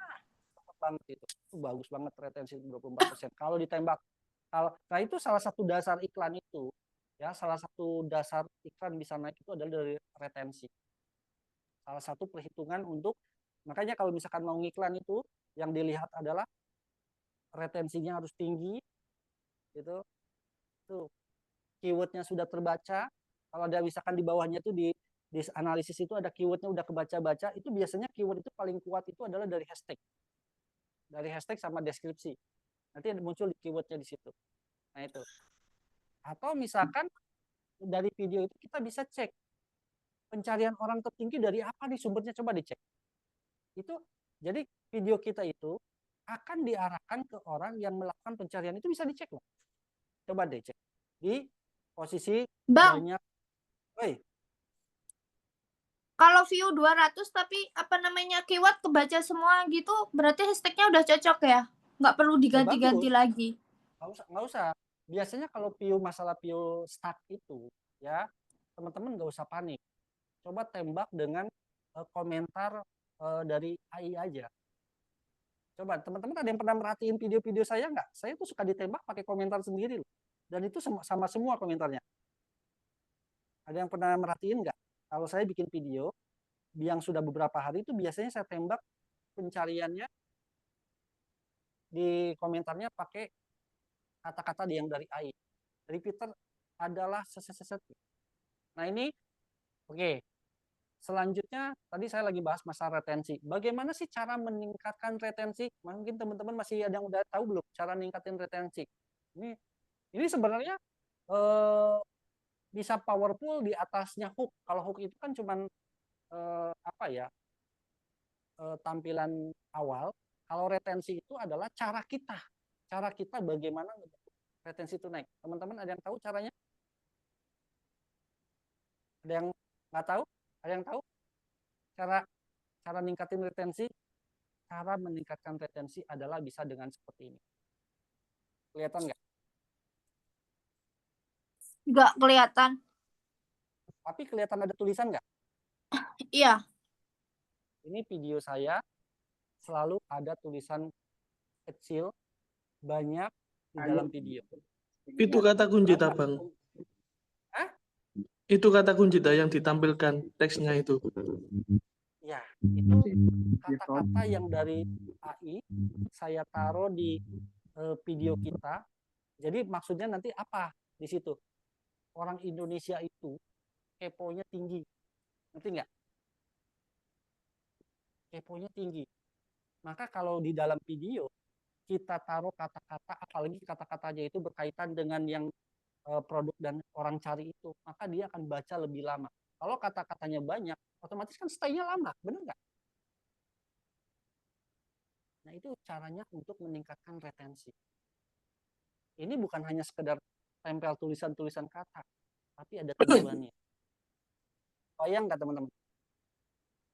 Speaker 1: banget itu. Itu bagus banget retensi 24%. Kalau ditembak nah itu salah satu dasar iklan itu. Ya, salah satu dasar iklan bisa naik itu adalah dari retensi. Salah satu perhitungan untuk makanya kalau misalkan mau ngiklan itu yang dilihat adalah retensinya harus tinggi gitu. Tuh keywordnya sudah terbaca. Kalau ada misalkan di bawahnya itu di analisis itu ada keywordnya udah kebaca-baca, itu biasanya keyword itu paling kuat itu adalah dari hashtag sama deskripsi. Nanti muncul keywordnya di situ. Nah itu. Atau misalkan dari video itu kita bisa cek pencarian orang tertinggi dari apa nih sumbernya, coba dicek. Itu jadi video kita itu akan diarahkan ke orang yang melakukan pencarian, itu bisa dicek loh. Coba deh cek di posisi banyak.
Speaker 5: Kalau view 200 tapi keyword kebaca semua gitu, berarti hashtagnya udah cocok ya? Nggak perlu diganti-ganti lagi?
Speaker 1: Nggak usah. Biasanya kalau masalah view stuck itu ya, teman-teman nggak usah panik. Coba tembak dengan komentar dari AI aja. Coba teman-teman ada yang pernah merhatiin video-video saya nggak? Saya tuh suka ditembak pakai komentar sendiri loh. Dan itu sama semua komentarnya. Ada yang pernah merhatiin nggak? Kalau saya bikin video yang sudah beberapa hari itu biasanya saya tembak pencariannya di komentarnya pakai kata-kata yang dari AI. Repeater adalah seset. Nah ini oke. Selanjutnya tadi saya lagi bahas masalah retensi. Bagaimana sih cara meningkatkan retensi? Mungkin teman-teman masih ada yang udah tahu belum cara meningkatkan retensi? Ini sebenarnya bisa powerful di atasnya hook. Kalau hook itu kan cuman tampilan awal. Kalau retensi itu adalah cara kita bagaimana retensi itu naik. Teman-teman ada yang tahu caranya? Ada yang nggak tahu? Ada yang tahu cara meningkatkan retensi? Cara meningkatkan retensi adalah bisa dengan seperti ini. Kelihatan nggak?
Speaker 5: Nggak kelihatan.
Speaker 1: Tapi kelihatan ada tulisan nggak?
Speaker 5: Iya.
Speaker 1: Ini video saya selalu ada tulisan kecil banyak di dalam video.
Speaker 2: Itu kata kunci Bang.
Speaker 1: Hah?
Speaker 2: Itu kata kunci yang ditampilkan teksnya itu.
Speaker 1: Ya, itu kata-kata yang dari AI saya taruh di video kita. Jadi maksudnya nanti apa di situ? Orang Indonesia itu keponya tinggi. Ngerti nggak? Keponya tinggi. Maka kalau di dalam video kita taruh kata-kata, apalagi kata-katanya itu berkaitan dengan yang produk dan orang cari itu, maka dia akan baca lebih lama. Kalau kata-katanya banyak, otomatis kan stay-nya lama, benar nggak? Nah itu caranya untuk meningkatkan retensi. Ini bukan hanya sekedar tempel tulisan-tulisan kata, tapi ada tujuannya. Bayang nggak teman-teman?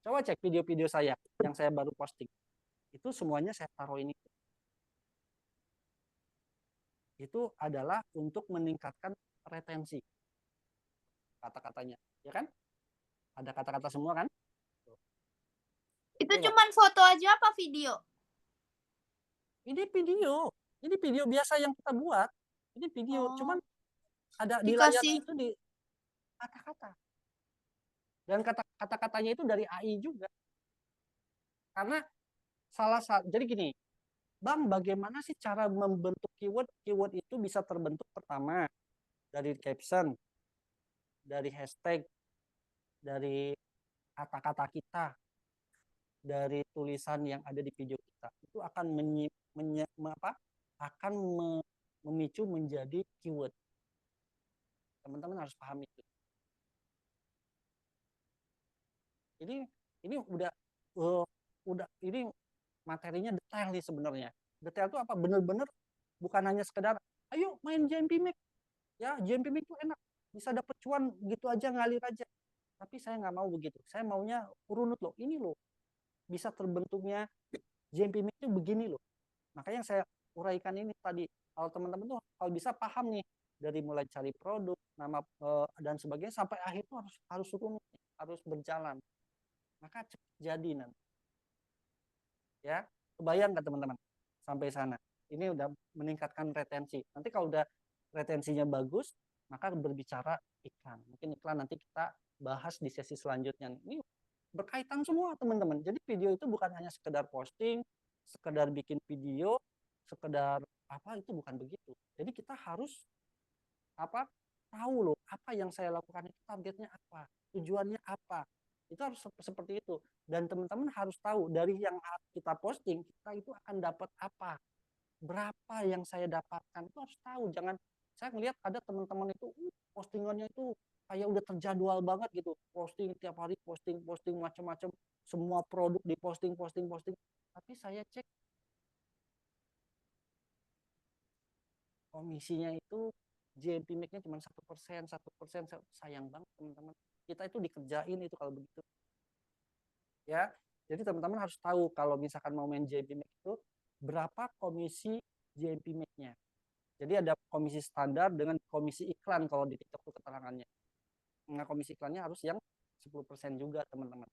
Speaker 1: Coba cek video-video saya yang saya baru posting. Itu semuanya saya taruh ini. Itu adalah untuk meningkatkan retensi kata-katanya, ya kan? Ada kata-kata semua kan?
Speaker 5: Itu cuman foto aja apa video?
Speaker 1: Ini video biasa yang kita buat. Ini video, cuman ada di layarnya itu di kata-kata. Dan kata-katanya itu dari AI juga. Karena jadi gini, Bang, bagaimana sih cara membentuk keyword? Keyword itu bisa terbentuk pertama dari caption, dari hashtag, dari kata-kata kita, dari tulisan yang ada di video kita. Itu akan memicu menjadi keyword. Teman-teman harus paham itu. Ini udah ini materinya detail nih sebenarnya. Detail itu apa? Bener-bener bukan hanya sekedar ayo main JMP Max. Ya, JMP Max itu enak. Bisa dapat cuan gitu aja, ngalir aja. Tapi saya nggak mau begitu. Saya maunya runut loh. Ini loh bisa terbentuknya JMP Make itu begini loh. Makanya yang saya uraikan ini tadi. Kalau teman-teman tuh kalau bisa paham nih dari mulai cari produk, nama dan sebagainya sampai akhir tuh harus runut, harus berjalan. Maka cepat jadi nanti. Ya, kebayang nggak teman-teman sampai sana? Ini udah meningkatkan retensi. Nanti kalau udah retensinya bagus, maka berbicara iklan. Mungkin iklan nanti kita bahas di sesi selanjutnya. Ini berkaitan semua teman-teman. Jadi video itu bukan hanya sekedar posting, sekedar bikin video, sekedar apa, itu bukan begitu. Jadi kita harus tahu loh apa yang saya lakukan itu targetnya apa, tujuannya apa. Itu harus seperti itu. Dan teman-teman harus tahu dari yang kita posting, kita itu akan dapat apa. Berapa yang saya dapatkan itu harus tahu. Jangan, saya melihat ada teman-teman itu postingannya itu kayak udah terjadwal banget gitu. Posting tiap hari, posting macam-macam, semua produk diposting. Tapi saya cek komisinya itu JMP Make-nya cuma 1%, sayang banget teman-teman. Kita itu dikerjain itu kalau begitu. Ya, jadi teman-teman harus tahu kalau misalkan mau main JMP Make itu berapa komisi JMP Make-nya. Jadi ada komisi standar dengan komisi iklan kalau di TikTok itu keterangannya. Nah, komisi iklannya harus yang 10% juga teman-teman.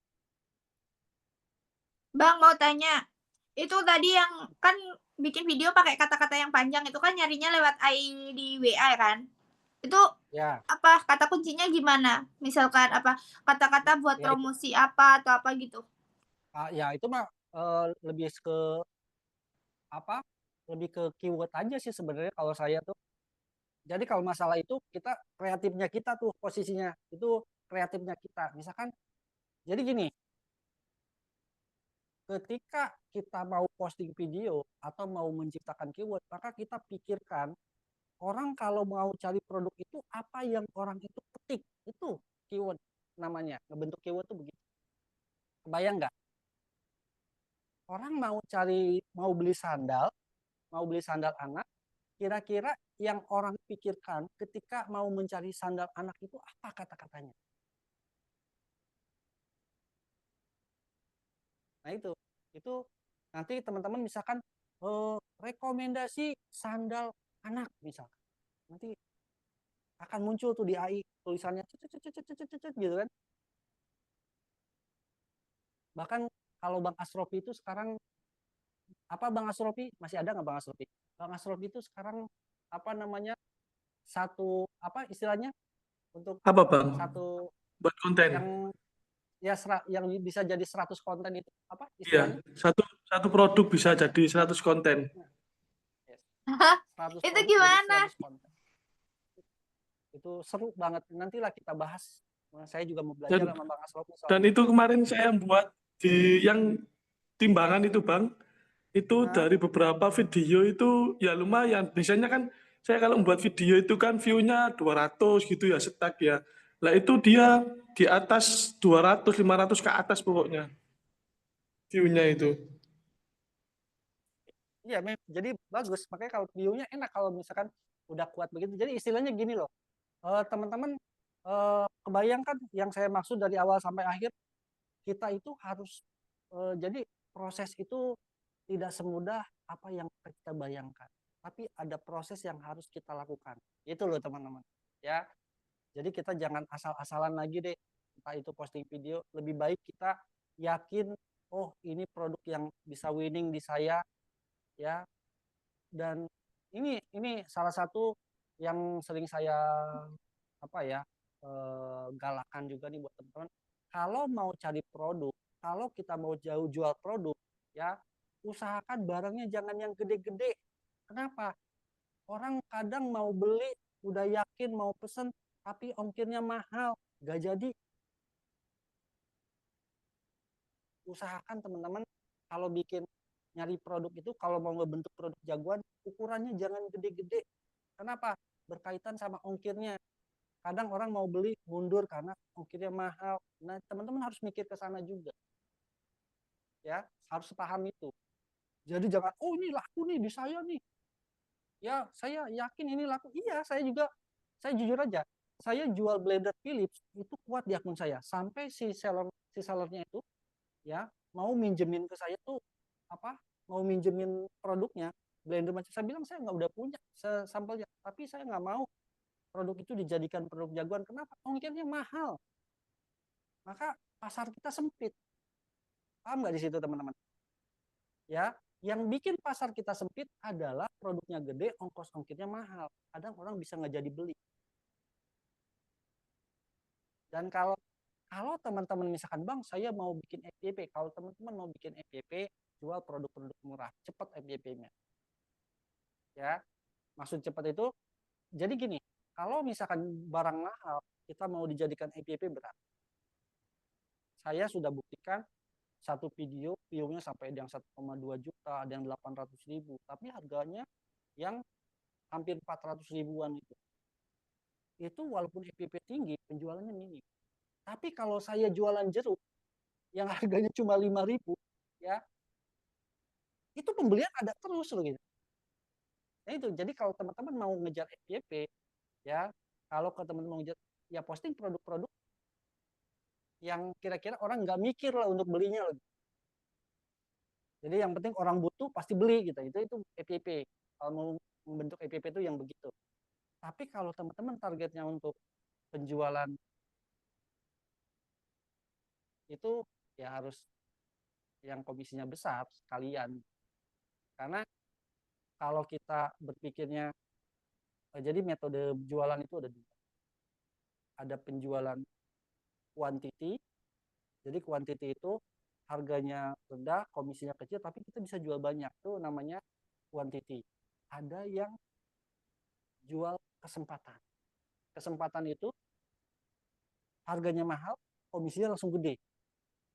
Speaker 5: Bang mau tanya, itu tadi yang kan bikin video pakai kata-kata yang panjang itu kan nyarinya lewat ID WA kan? Itu
Speaker 1: Ya.
Speaker 5: apa kata kuncinya gimana? Misalkan apa kata-kata buat
Speaker 1: Ya,
Speaker 5: promosi apa atau apa gitu?
Speaker 1: Ya itu mah lebih ke apa? Lebih ke keyword aja sih sebenarnya kalau saya tuh. Jadi kalau masalah itu kita kreatifnya kita tuh posisinya itu kreatifnya kita. Misalkan jadi gini, ketika kita mau posting video atau mau menciptakan keyword, maka kita pikirkan orang kalau mau cari produk itu apa yang orang itu ketik, itu keyword namanya. Ngebentuk keyword tuh begitu. Kebayang nggak? Orang mau beli sandal anak, kira-kira yang orang pikirkan ketika mau mencari sandal anak itu apa kata-katanya? Nah itu nanti teman-teman misalkan rekomendasi sandal anak misalkan, nanti akan muncul tuh di AI tulisannya gitu kan. Bahkan kalau Bang Asrofi itu sekarang Bang Asrofi masih ada nggak Bang Asrofi? Bang Asrofi itu sekarang satu istilahnya untuk
Speaker 2: Apa Bang?
Speaker 1: Satu
Speaker 2: buat konten
Speaker 1: yang bisa jadi 100 konten itu apa
Speaker 2: iya,
Speaker 1: istilahnya?
Speaker 2: satu produk bisa jadi 100 konten.
Speaker 1: Yes. 100
Speaker 5: Itu
Speaker 1: konten,
Speaker 5: gimana?
Speaker 1: 100 konten. Itu seru banget, nantilah kita bahas. Saya juga mau belajar sama Bang Asrofi
Speaker 2: Dan itu kemarin saya buat di yang timbangan itu Bang, itu dari beberapa video itu ya lumayan. Biasanya kan saya kalau membuat video itu kan view-nya 200 gitu ya, stuck ya. Lah itu dia di atas 200, 500 ke atas pokoknya view-nya itu.
Speaker 1: Iya, jadi bagus. Makanya kalau view-nya enak kalau misalkan udah kuat begitu. Jadi istilahnya gini loh, teman-teman kebayangkan yang saya maksud dari awal sampai akhir, kita itu harus jadi proses itu tidak semudah apa yang kita bayangkan. Tapi ada proses yang harus kita lakukan. Itu loh teman-teman. Ya, jadi kita jangan asal-asalan lagi deh. Entah itu posting video, lebih baik kita yakin, oh ini produk yang bisa winning di saya, ya. Dan ini salah satu yang sering saya galakan juga nih buat teman-teman. Kalau mau cari produk, kalau kita mau jauh jual produk, ya usahakan barangnya jangan yang gede-gede. Kenapa? Orang kadang mau beli, udah yakin mau pesen, tapi ongkirnya mahal, gak jadi. Usahakan teman-teman kalau nyari produk itu, kalau mau ngebentuk produk jagoan, ukurannya jangan gede-gede. Kenapa? Berkaitan sama ongkirnya. Kadang orang mau beli mundur karena ongkirnya mahal. Nah, teman-teman harus mikir ke sana juga. Ya, harus paham itu. Jadi jangan, oh ini laku nih di saya nih. Ya, saya yakin ini laku. Iya, saya jujur aja. saya jual blender Philips itu kuat di akun saya, sampai si sellernya itu ya mau minjemin ke saya tuh apa, mau minjemin produknya blender macam, saya bilang saya nggak udah punya sampelnya, tapi saya nggak mau produk itu dijadikan produk jagoan. Kenapa? Ongkirnya mahal, maka pasar kita sempit. Paham nggak di situ teman-teman? Ya, yang bikin pasar kita sempit adalah produknya gede, ongkos ongkirnya mahal. Kadang orang bisa nggak jadi beli. Dan kalau teman-teman misalkan, Bang, saya mau bikin FYP. Kalau teman-teman mau bikin FYP, jual produk-produk murah, cepat FYP-nya. Ya, maksud cepat itu, jadi gini, kalau misalkan barang mahal, kita mau dijadikan FYP berat. Saya sudah buktikan satu video, view-nya sampai yang 1,2 juta, ada yang 800.000, tapi harganya yang hampir 400 ribuan itu. Itu walaupun FYP tinggi, penjualannya minim. Tapi kalau saya jualan jeruk yang harganya cuma 5.000, ya, itu pembelian ada terus loh gitu. Nah itu, jadi kalau teman-teman mau ngejar FYP, ya, kalau ke teman-teman mau ngejar, ya posting produk-produk yang kira-kira orang nggak mikir lah untuk belinya loh. Jadi yang penting orang butuh pasti beli gitu. Itu FYP. Kalau mau membentuk FYP itu yang begitu. Tapi kalau teman-teman targetnya untuk penjualan itu ya harus yang komisinya besar sekalian. Karena kalau kita berpikirnya, jadi metode jualan itu ada dua. Ada penjualan quantity. Jadi quantity itu harganya rendah, komisinya kecil, tapi kita bisa jual banyak. Itu namanya quantity. Ada yang jual kesempatan. Kesempatan itu harganya mahal, komisinya langsung gede.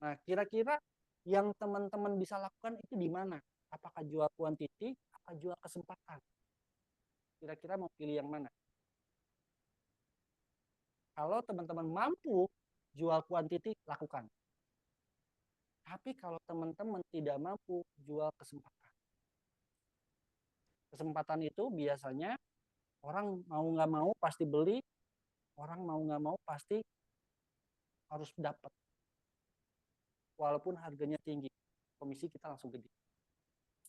Speaker 1: Nah, kira-kira yang teman-teman bisa lakukan itu di mana? Apakah jual quantity, apa jual kesempatan? Kira-kira mau pilih yang mana? Kalau teman-teman mampu jual quantity, lakukan. Tapi kalau teman-teman tidak mampu jual kesempatan. Kesempatan itu biasanya orang mau nggak mau pasti beli, orang mau nggak mau pasti harus dapat. Walaupun harganya tinggi, komisi kita langsung gede.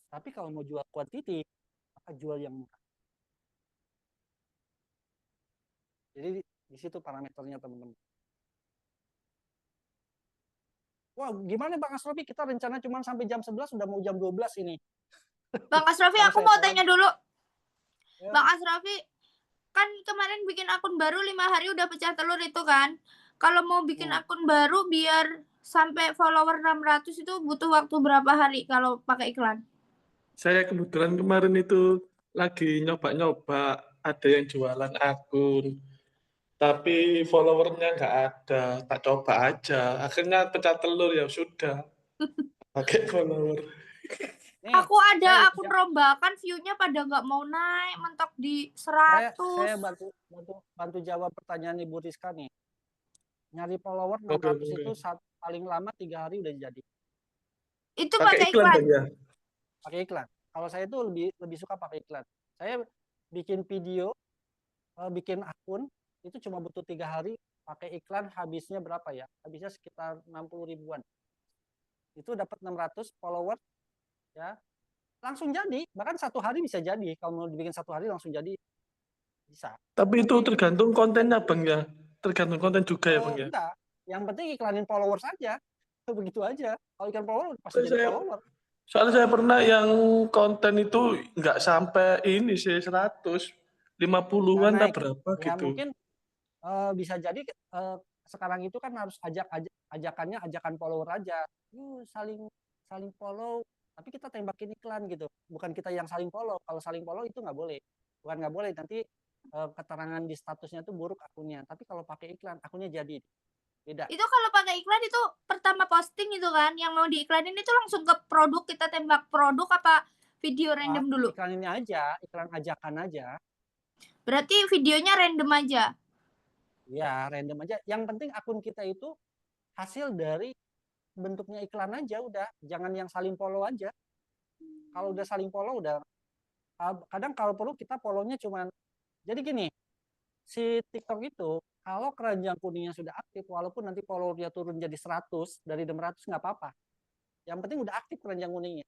Speaker 1: Tapi kalau mau jual quantity, maka jual yang murah. Jadi di situ parameternya teman-teman. Wah, gimana Bang Asrofi? Kita rencana cuma sampai jam 11, sudah mau jam 12 ini.
Speaker 5: Bang Asrofi, aku mau tanya dulu. Ya. Bang Asrofi, kan kemarin bikin akun baru 5 hari udah pecah telur itu kan. Kalau mau bikin akun baru biar sampai follower 600 itu butuh waktu berapa hari kalau pakai iklan?
Speaker 2: Saya kebetulan kemarin itu lagi nyoba-nyoba, ada yang jualan akun, tapi followernya nggak ada, tak coba aja. Akhirnya pecah telur, ya sudah, pakai follower.
Speaker 5: Aku ada akun rombakan, view-nya pada nggak mau naik, mentok di 100.
Speaker 1: Saya bantu jawab pertanyaan Ibu Rizka nih. Nyari follower 600 itu paling lama 3 hari udah jadi.
Speaker 5: Itu pakai iklan.
Speaker 2: Ya?
Speaker 1: Pakai iklan. Kalau saya itu lebih suka pakai iklan. Saya bikin video, bikin akun itu cuma butuh 3 hari, pakai iklan habisnya berapa ya? Habisnya sekitar 60 ribuan. Itu dapat 600 follower, ya langsung jadi. Bahkan 1 hari bisa jadi. Kalau mau dibikin 1 hari langsung jadi bisa.
Speaker 2: Tapi itu tergantung kontennya Bang ya. Tergantung konten juga ya Bang ya.
Speaker 1: Enggak. Yang penting iklanin follower saja. Begitu aja. Kalau iklan follower pasti jadi follower.
Speaker 2: Soalnya saya pernah yang konten itu nggak sampai ini sih 150-an atau berapa
Speaker 1: ya,
Speaker 2: gitu.
Speaker 1: Mungkin bisa jadi sekarang itu kan harus ajakan follower aja. Saling follow, tapi kita tembakin iklan gitu. Bukan kita yang saling follow. Kalau saling follow itu nggak boleh. Bukan nggak boleh, nanti keterangan di statusnya tuh buruk akunnya. Tapi kalau pakai iklan, akunnya jadi. Beda.
Speaker 5: Itu kalau pakai iklan itu pertama posting itu kan, yang mau diiklanin itu langsung ke produk, kita tembak produk apa video random dulu?
Speaker 1: Iklaninnya aja, iklan ajakan aja.
Speaker 5: Berarti videonya random aja?
Speaker 1: Ya, random aja. Yang penting akun kita itu hasil dari bentuknya iklan aja udah. Jangan yang saling follow aja. Kalau udah saling follow udah. Kadang kalau perlu kita follow-nya cuman. Jadi gini, si TikTok itu kalau keranjang kuningnya sudah aktif, walaupun nanti followernya turun jadi 100 dari 600 nggak apa-apa. Yang penting udah aktif keranjang kuningnya.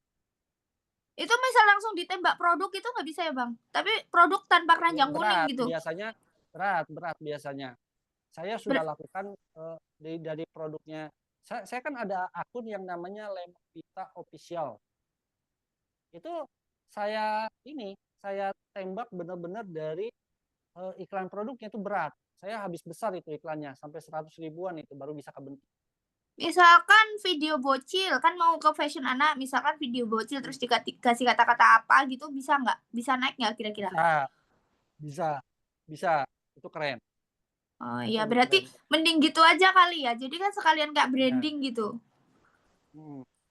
Speaker 5: Itu misal langsung ditembak produk itu nggak bisa ya Bang? Tapi produk tanpa keranjang kuning
Speaker 1: Berat
Speaker 5: gitu.
Speaker 1: biasanya, berat biasanya. Saya sudah lakukan dari produknya. Saya kan ada akun yang namanya Lemon Vita Official. Itu saya tembak benar-benar dari iklan produknya itu berat. Saya habis besar itu iklannya, sampai 100 ribuan itu baru bisa kebentuk.
Speaker 5: Misalkan video bocil, kan mau ke fashion anak, misalkan video bocil terus dikasih kata-kata apa gitu, bisa nggak? Bisa naik nggak kira-kira?
Speaker 1: Bisa. Itu keren.
Speaker 5: Oh iya, berarti keren. Mending gitu aja kali ya. Jadi kan sekalian kayak branding gitu.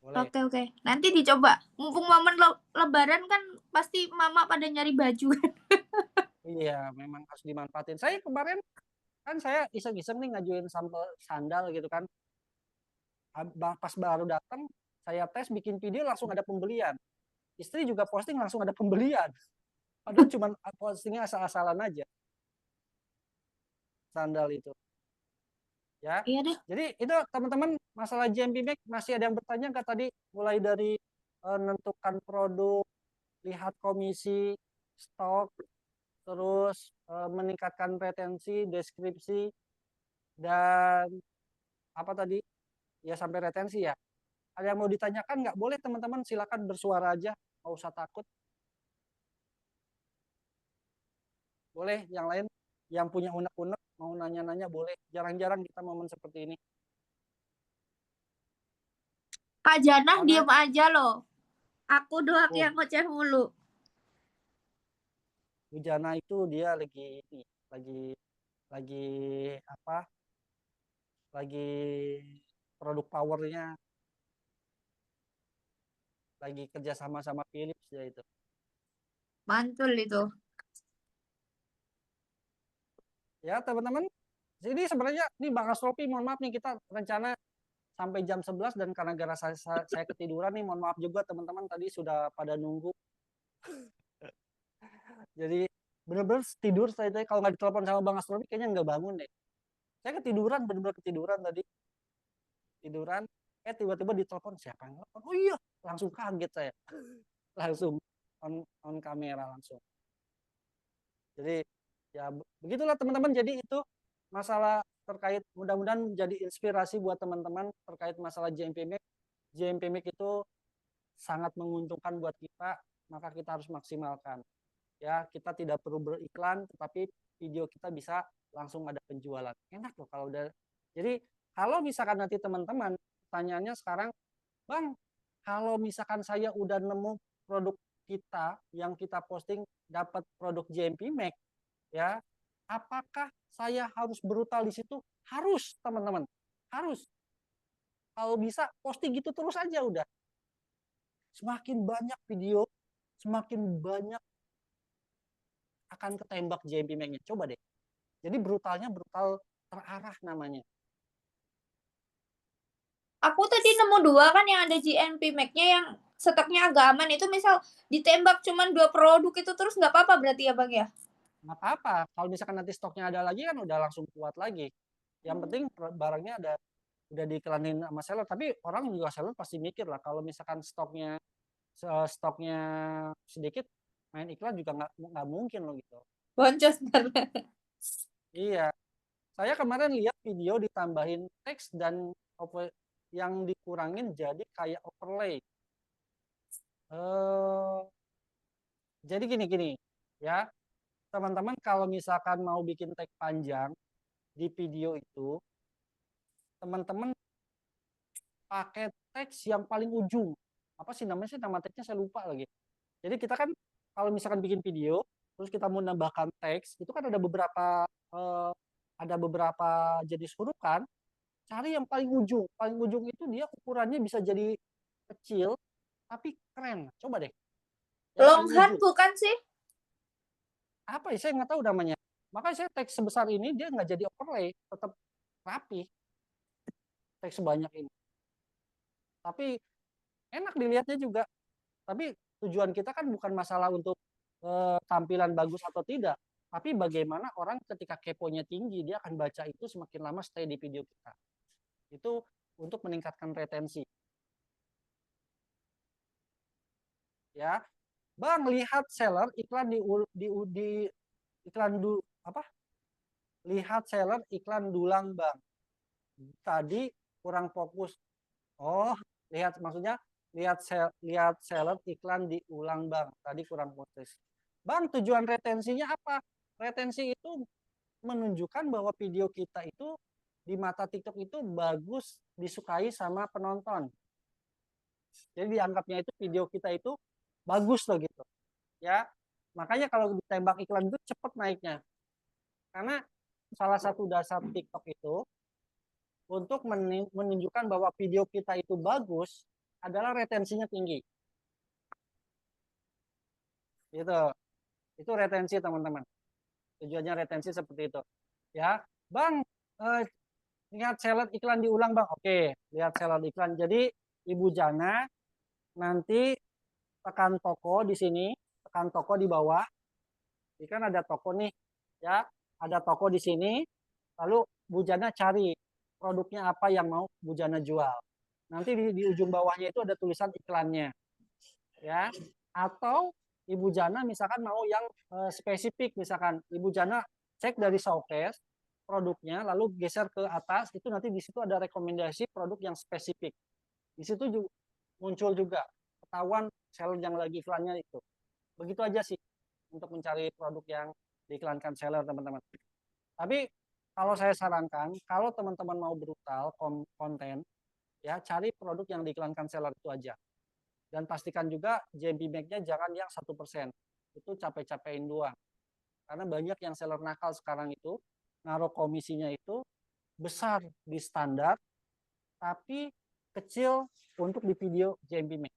Speaker 1: Boleh.
Speaker 5: Oke. Nanti dicoba. Mumpung momen lebaran kan pasti mama pada nyari baju.
Speaker 1: Iya, memang harus dimanfaatin. Saya kemarin kan saya iseng-iseng nih ngajuin sampel sandal gitu kan. Pas baru datang, saya tes bikin video langsung ada pembelian. Istri juga posting langsung ada pembelian. Padahal cuma postingnya asal-asalan aja. Sandal itu. Ya.
Speaker 5: Iya deh.
Speaker 1: Jadi itu teman-teman masalah JMP Mac masih ada yang bertanya nggak tadi, mulai dari menentukan produk, lihat komisi, stok, terus meningkatkan retensi, deskripsi, dan apa tadi ya sampai retensi ya. Ada yang mau ditanyakan nggak? Boleh teman-teman, silakan bersuara aja, nggak usah takut. Boleh yang lain yang punya unek-unek mau nanya-nanya boleh. Jarang-jarang kita momen seperti ini.
Speaker 5: Kak Janah diem aja loh. Aku doang yang ngoceh mulu.
Speaker 1: Bu Jana itu dia lagi apa? Lagi produk powernya, lagi kerja sama Philips ya itu.
Speaker 5: Mantul itu.
Speaker 1: Ya teman-teman, jadi sebenarnya ini Bang Asrofi, mohon maaf nih kita rencana sampai jam 11 dan karena gara saya ketiduran nih, mohon maaf juga teman-teman tadi sudah pada nunggu. Jadi bener-bener tidur saya tadi, kalau nggak ditelepon sama Bang Asrofi kayaknya nggak bangun deh. Saya ketiduran, bener-bener ketiduran tadi. Tiduran, tiba-tiba ditelepon, siapa yang telepon? Oh iya, langsung kaget saya. Langsung on kamera langsung. Jadi ya begitulah teman-teman. Jadi itu masalah terkait, mudah-mudahan menjadi inspirasi buat teman-teman terkait masalah JMP Mac. JMP Mac itu sangat menguntungkan buat kita, maka kita harus maksimalkan. Ya, kita tidak perlu beriklan, tetapi video kita bisa langsung ada penjualan. Enak loh kalau udah. Jadi kalau misalkan nanti teman-teman pertanyaannya sekarang, Bang, kalau misalkan saya udah nemu produk kita yang kita posting dapat produk JMP Mac, ya, apakah saya harus brutal di situ? Harus, teman-teman. Harus. Kalau bisa posting gitu terus aja udah. Semakin banyak video, semakin banyak akan ketembak JMP Mac-nya. Coba deh. Jadi brutalnya brutal terarah namanya.
Speaker 5: Aku tadi nemu 2 kan yang ada JMP Mac-nya yang stoknya agak aman. Itu misal ditembak cuma 2 produk itu terus nggak apa-apa berarti ya Bang ya?
Speaker 1: Nggak apa-apa. Kalau misalkan nanti stoknya ada lagi kan udah langsung kuat lagi. Yang penting barangnya udah diiklanin sama seller. Tapi orang juga seller pasti mikir lah, kalau misalkan stoknya sedikit, main iklan juga nggak mungkin loh gitu.
Speaker 5: Boncos.
Speaker 1: Iya. Saya kemarin lihat video ditambahin teks dan yang dikurangin jadi kayak overlay. Jadi gini ya, teman-teman kalau misalkan mau bikin tag panjang di video itu, teman-teman pakai teks yang paling ujung. Apa sih namanya sih, nama teksnya saya lupa lagi. Jadi kita kan kalau misalkan bikin video, terus kita mau nambahkan teks, itu kan ada beberapa jenis huruf kan. Cari yang paling ujung. Paling ujung itu dia ukurannya bisa jadi kecil, tapi keren. Coba deh.
Speaker 5: Longhand bukan sih?
Speaker 1: Apa ya, saya nggak tahu namanya. Makanya saya teks sebesar ini dia nggak jadi overlay, tetap rapi. Teks sebanyak ini. Tapi enak dilihatnya juga. Tapi tujuan kita kan bukan masalah untuk tampilan bagus atau tidak.
Speaker 7: Tapi bagaimana orang ketika keponya tinggi, dia akan baca itu semakin lama stay di video kita. Itu untuk meningkatkan retensi. Ya, Bang, lihat seller iklan di iklan apa? Lihat seller iklan dulang, Bang. Tadi kurang fokus. Oh, maksudnya lihat seller iklan diulang, Bang. Tadi kurang fokus. Bang, tujuan retensinya apa? Retensi itu menunjukkan bahwa video kita itu di mata TikTok itu bagus, disukai sama penonton. Jadi dianggapnya itu video kita itu bagus loh gitu. Ya. Makanya kalau ditembak iklan itu cepat naiknya. Karena salah satu dasar TikTok itu untuk menunjukkan bahwa video kita itu bagus adalah retensinya tinggi. Gitu. Itu retensi, teman-teman. Tujuannya retensi seperti itu. Ya, Bang, lihat seller iklan diulang, Bang. Oke, lihat seller iklan. Jadi Ibu Jana nanti tekan toko di sini, tekan toko di bawah. Ini kan ada toko nih, ya. Ada toko di sini. Lalu Bu Jana cari produknya apa yang mau Bu Jana jual. Nanti di ujung bawahnya itu ada tulisan iklannya. Ya. Atau Ibu Jana misalkan mau yang spesifik, misalkan Ibu Jana cek dari showcase produknya, lalu geser ke atas, itu nanti di situ ada rekomendasi produk yang spesifik. Di situ juga muncul juga ketahuan seller yang lagi iklannya itu. Begitu aja sih untuk mencari produk yang diiklankan seller, teman-teman. Tapi kalau saya sarankan, kalau teman-teman mau brutal konten, ya cari produk yang diiklankan seller itu aja. Dan pastikan juga JMP Max-nya jangan yang 1%. Itu capek-capekin doang. Karena banyak yang seller nakal sekarang itu, naruh komisinya itu besar di standar, tapi kecil untuk di video JMP Max.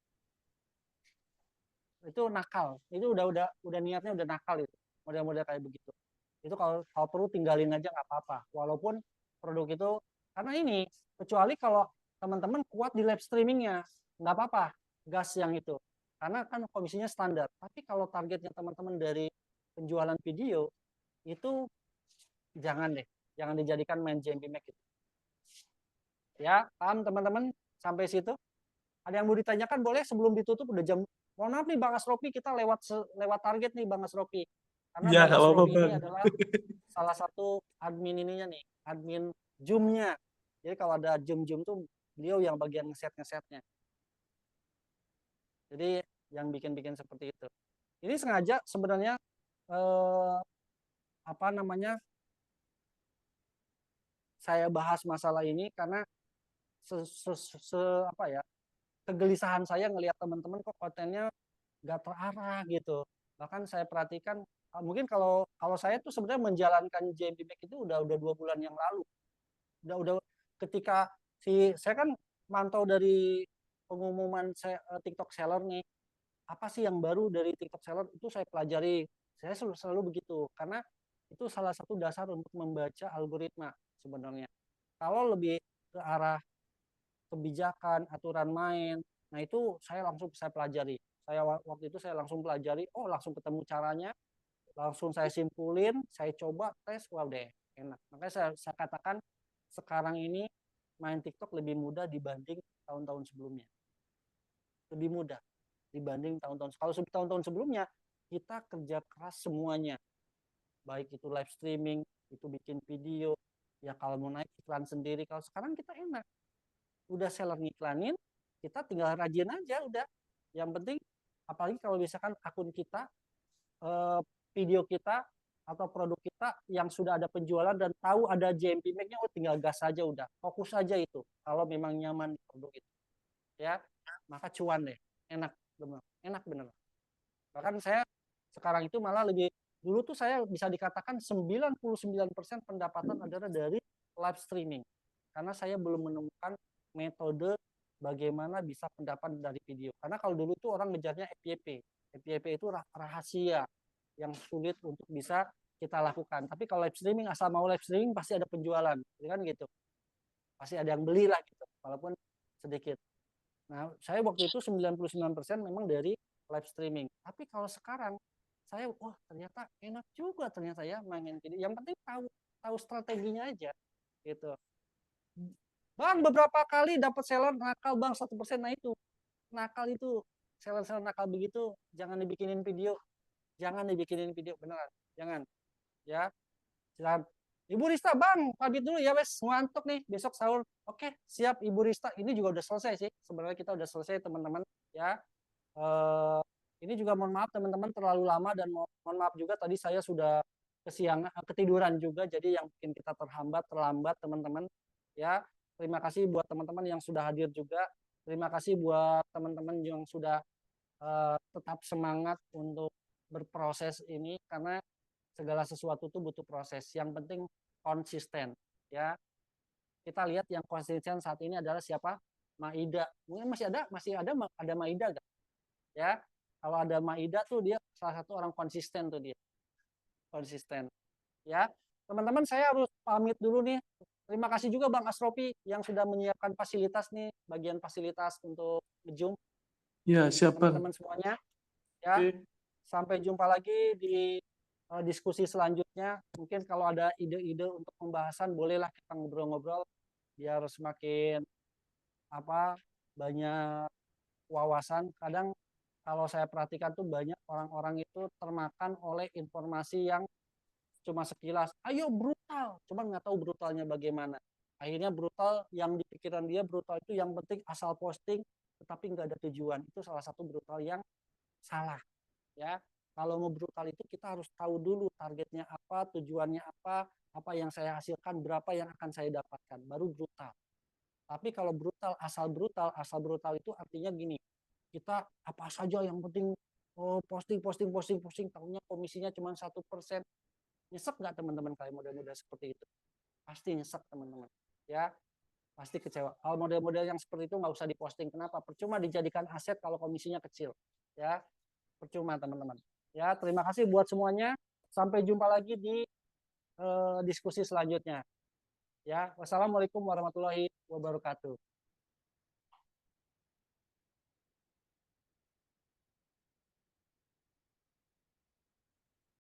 Speaker 7: Itu nakal. Itu udah niatnya udah nakal itu. Model-model kayak begitu. Itu kalau perlu tinggalin aja nggak apa-apa. Walaupun produk itu, karena ini, kecuali kalau teman-teman kuat di live streamingnya, nggak apa-apa. Gas yang itu, karena kan komisinya standar. Tapi kalau targetnya teman-teman dari penjualan video itu jangan dijadikan main JMP Max itu. Ya, paham teman-teman sampai situ? Ada yang mau ditanyakan boleh sebelum ditutup, udah jam. Mohon maaf nih Bang Asrofi, kita lewat target nih Bang Asrofi. Karena
Speaker 2: Ya,
Speaker 7: Bang Asrofi
Speaker 2: Bang.
Speaker 7: ini adalah salah satu admin ininya nih, admin Zoom-nya. Jadi kalau ada Zoom tuh beliau yang bagian ngesetnya. Jadi yang bikin seperti itu. Ini sengaja sebenarnya saya bahas masalah ini karena kegelisahan saya ngelihat teman-teman kok kontennya nggak terarah gitu. Bahkan saya perhatikan mungkin kalau saya tuh sebenarnya menjalankan JMP Max itu udah 2 bulan yang lalu. Udah ketika saya kan mantau dari pengumuman TikTok seller nih, apa sih yang baru dari TikTok seller itu saya pelajari. Saya selalu begitu karena itu salah satu dasar untuk membaca algoritma sebenarnya. Kalau lebih ke arah kebijakan, aturan main, nah itu saya pelajari. Waktu itu saya langsung pelajari, langsung ketemu caranya, langsung saya simpulin, saya coba tes, wow deh, enak. Makanya saya katakan sekarang ini main TikTok lebih mudah dibanding tahun-tahun sebelumnya. Lebih mudah dibanding tahun-tahun. Kalau tahun-tahun sebelumnya kita kerja keras semuanya, baik itu live streaming, itu bikin video, ya kalau mau naik iklan sendiri. Kalau sekarang kita enak, udah seller ngiklanin, kita tinggal rajin aja udah. Yang penting, apalagi kalau misalkan akun kita, video kita atau produk kita yang sudah ada penjualan dan tahu ada JMP Max-nya, tinggal gas aja udah, fokus aja itu. Kalau memang nyaman produk itu, ya maka cuan deh, enak bener. Bahkan saya sekarang itu malah dulu tuh saya bisa dikatakan 99% pendapatan adalah dari live streaming, karena saya belum menemukan metode bagaimana bisa pendapat dari video. Karena kalau dulu tuh orang ngejarnya FYP itu rahasia yang sulit untuk bisa kita lakukan. Tapi kalau live streaming, asal mau live streaming pasti ada penjualan, kan gitu. Pasti ada yang beli lah gitu, walaupun sedikit. Nah, saya waktu itu 99% memang dari live streaming. Tapi kalau sekarang saya wah ternyata enak juga ternyata ya main video. Yang penting tahu strateginya aja gitu. Bang beberapa kali dapat seller nakal bang 1%. Nah itu nakal itu seller nakal begitu jangan dibikinin video, beneran jangan ya. Silakan Ibu Rista, bang pamit dulu ya wes ngantuk nih besok sahur. Oke siap Ibu Rista, ini juga udah selesai sih sebenarnya, kita udah selesai teman-teman ya. Ini juga mohon maaf teman-teman terlalu lama, dan mohon maaf juga tadi saya sudah ketiduran juga, jadi yang bikin kita terlambat teman-teman ya. Terima kasih buat teman-teman yang sudah hadir juga, terima kasih buat teman-teman yang sudah tetap semangat untuk berproses ini, karena segala sesuatu itu butuh proses. Yang penting konsisten ya. Kita lihat yang konsisten saat ini adalah siapa? Maida. Mungkin masih ada Maida gak? Ya. Kalau ada Maida tuh dia salah satu orang konsisten tuh dia. Konsisten. Ya. Teman-teman saya harus pamit dulu nih. Terima kasih juga Bang Asrofi yang sudah menyiapkan fasilitas nih, bagian fasilitas untuk Zoom.
Speaker 2: Ya, siap Bang.
Speaker 7: Teman-teman semuanya. Ya.
Speaker 2: Oke.
Speaker 7: Sampai jumpa lagi di diskusi selanjutnya. Mungkin kalau ada ide-ide untuk pembahasan bolehlah kita ngobrol-ngobrol biar semakin banyak wawasan. Kadang kalau saya perhatikan tuh banyak orang-orang itu termakan oleh informasi yang cuma sekilas, ayo brutal, cuma nggak tahu brutalnya bagaimana. Akhirnya brutal yang di pikiran dia, brutal itu yang penting asal posting tetapi nggak ada tujuan. Itu salah satu brutal yang salah ya. Kalau mau brutal itu kita harus tahu dulu targetnya apa, tujuannya apa yang saya hasilkan, berapa yang akan saya dapatkan, baru brutal. Tapi kalau asal brutal itu artinya gini, kita apa saja yang penting posting, tahunya komisinya cuma 1%. Nyesek nggak teman-teman kalian model-model seperti itu? Pasti nyesek teman-teman. Ya, pasti kecewa. Kalau model-model yang seperti itu nggak usah diposting. Kenapa? Percuma dijadikan aset kalau komisinya kecil. Ya, percuma teman-teman. Ya, terima kasih buat semuanya. Sampai jumpa lagi di diskusi selanjutnya. Ya, wassalamualaikum warahmatullahi wabarakatuh.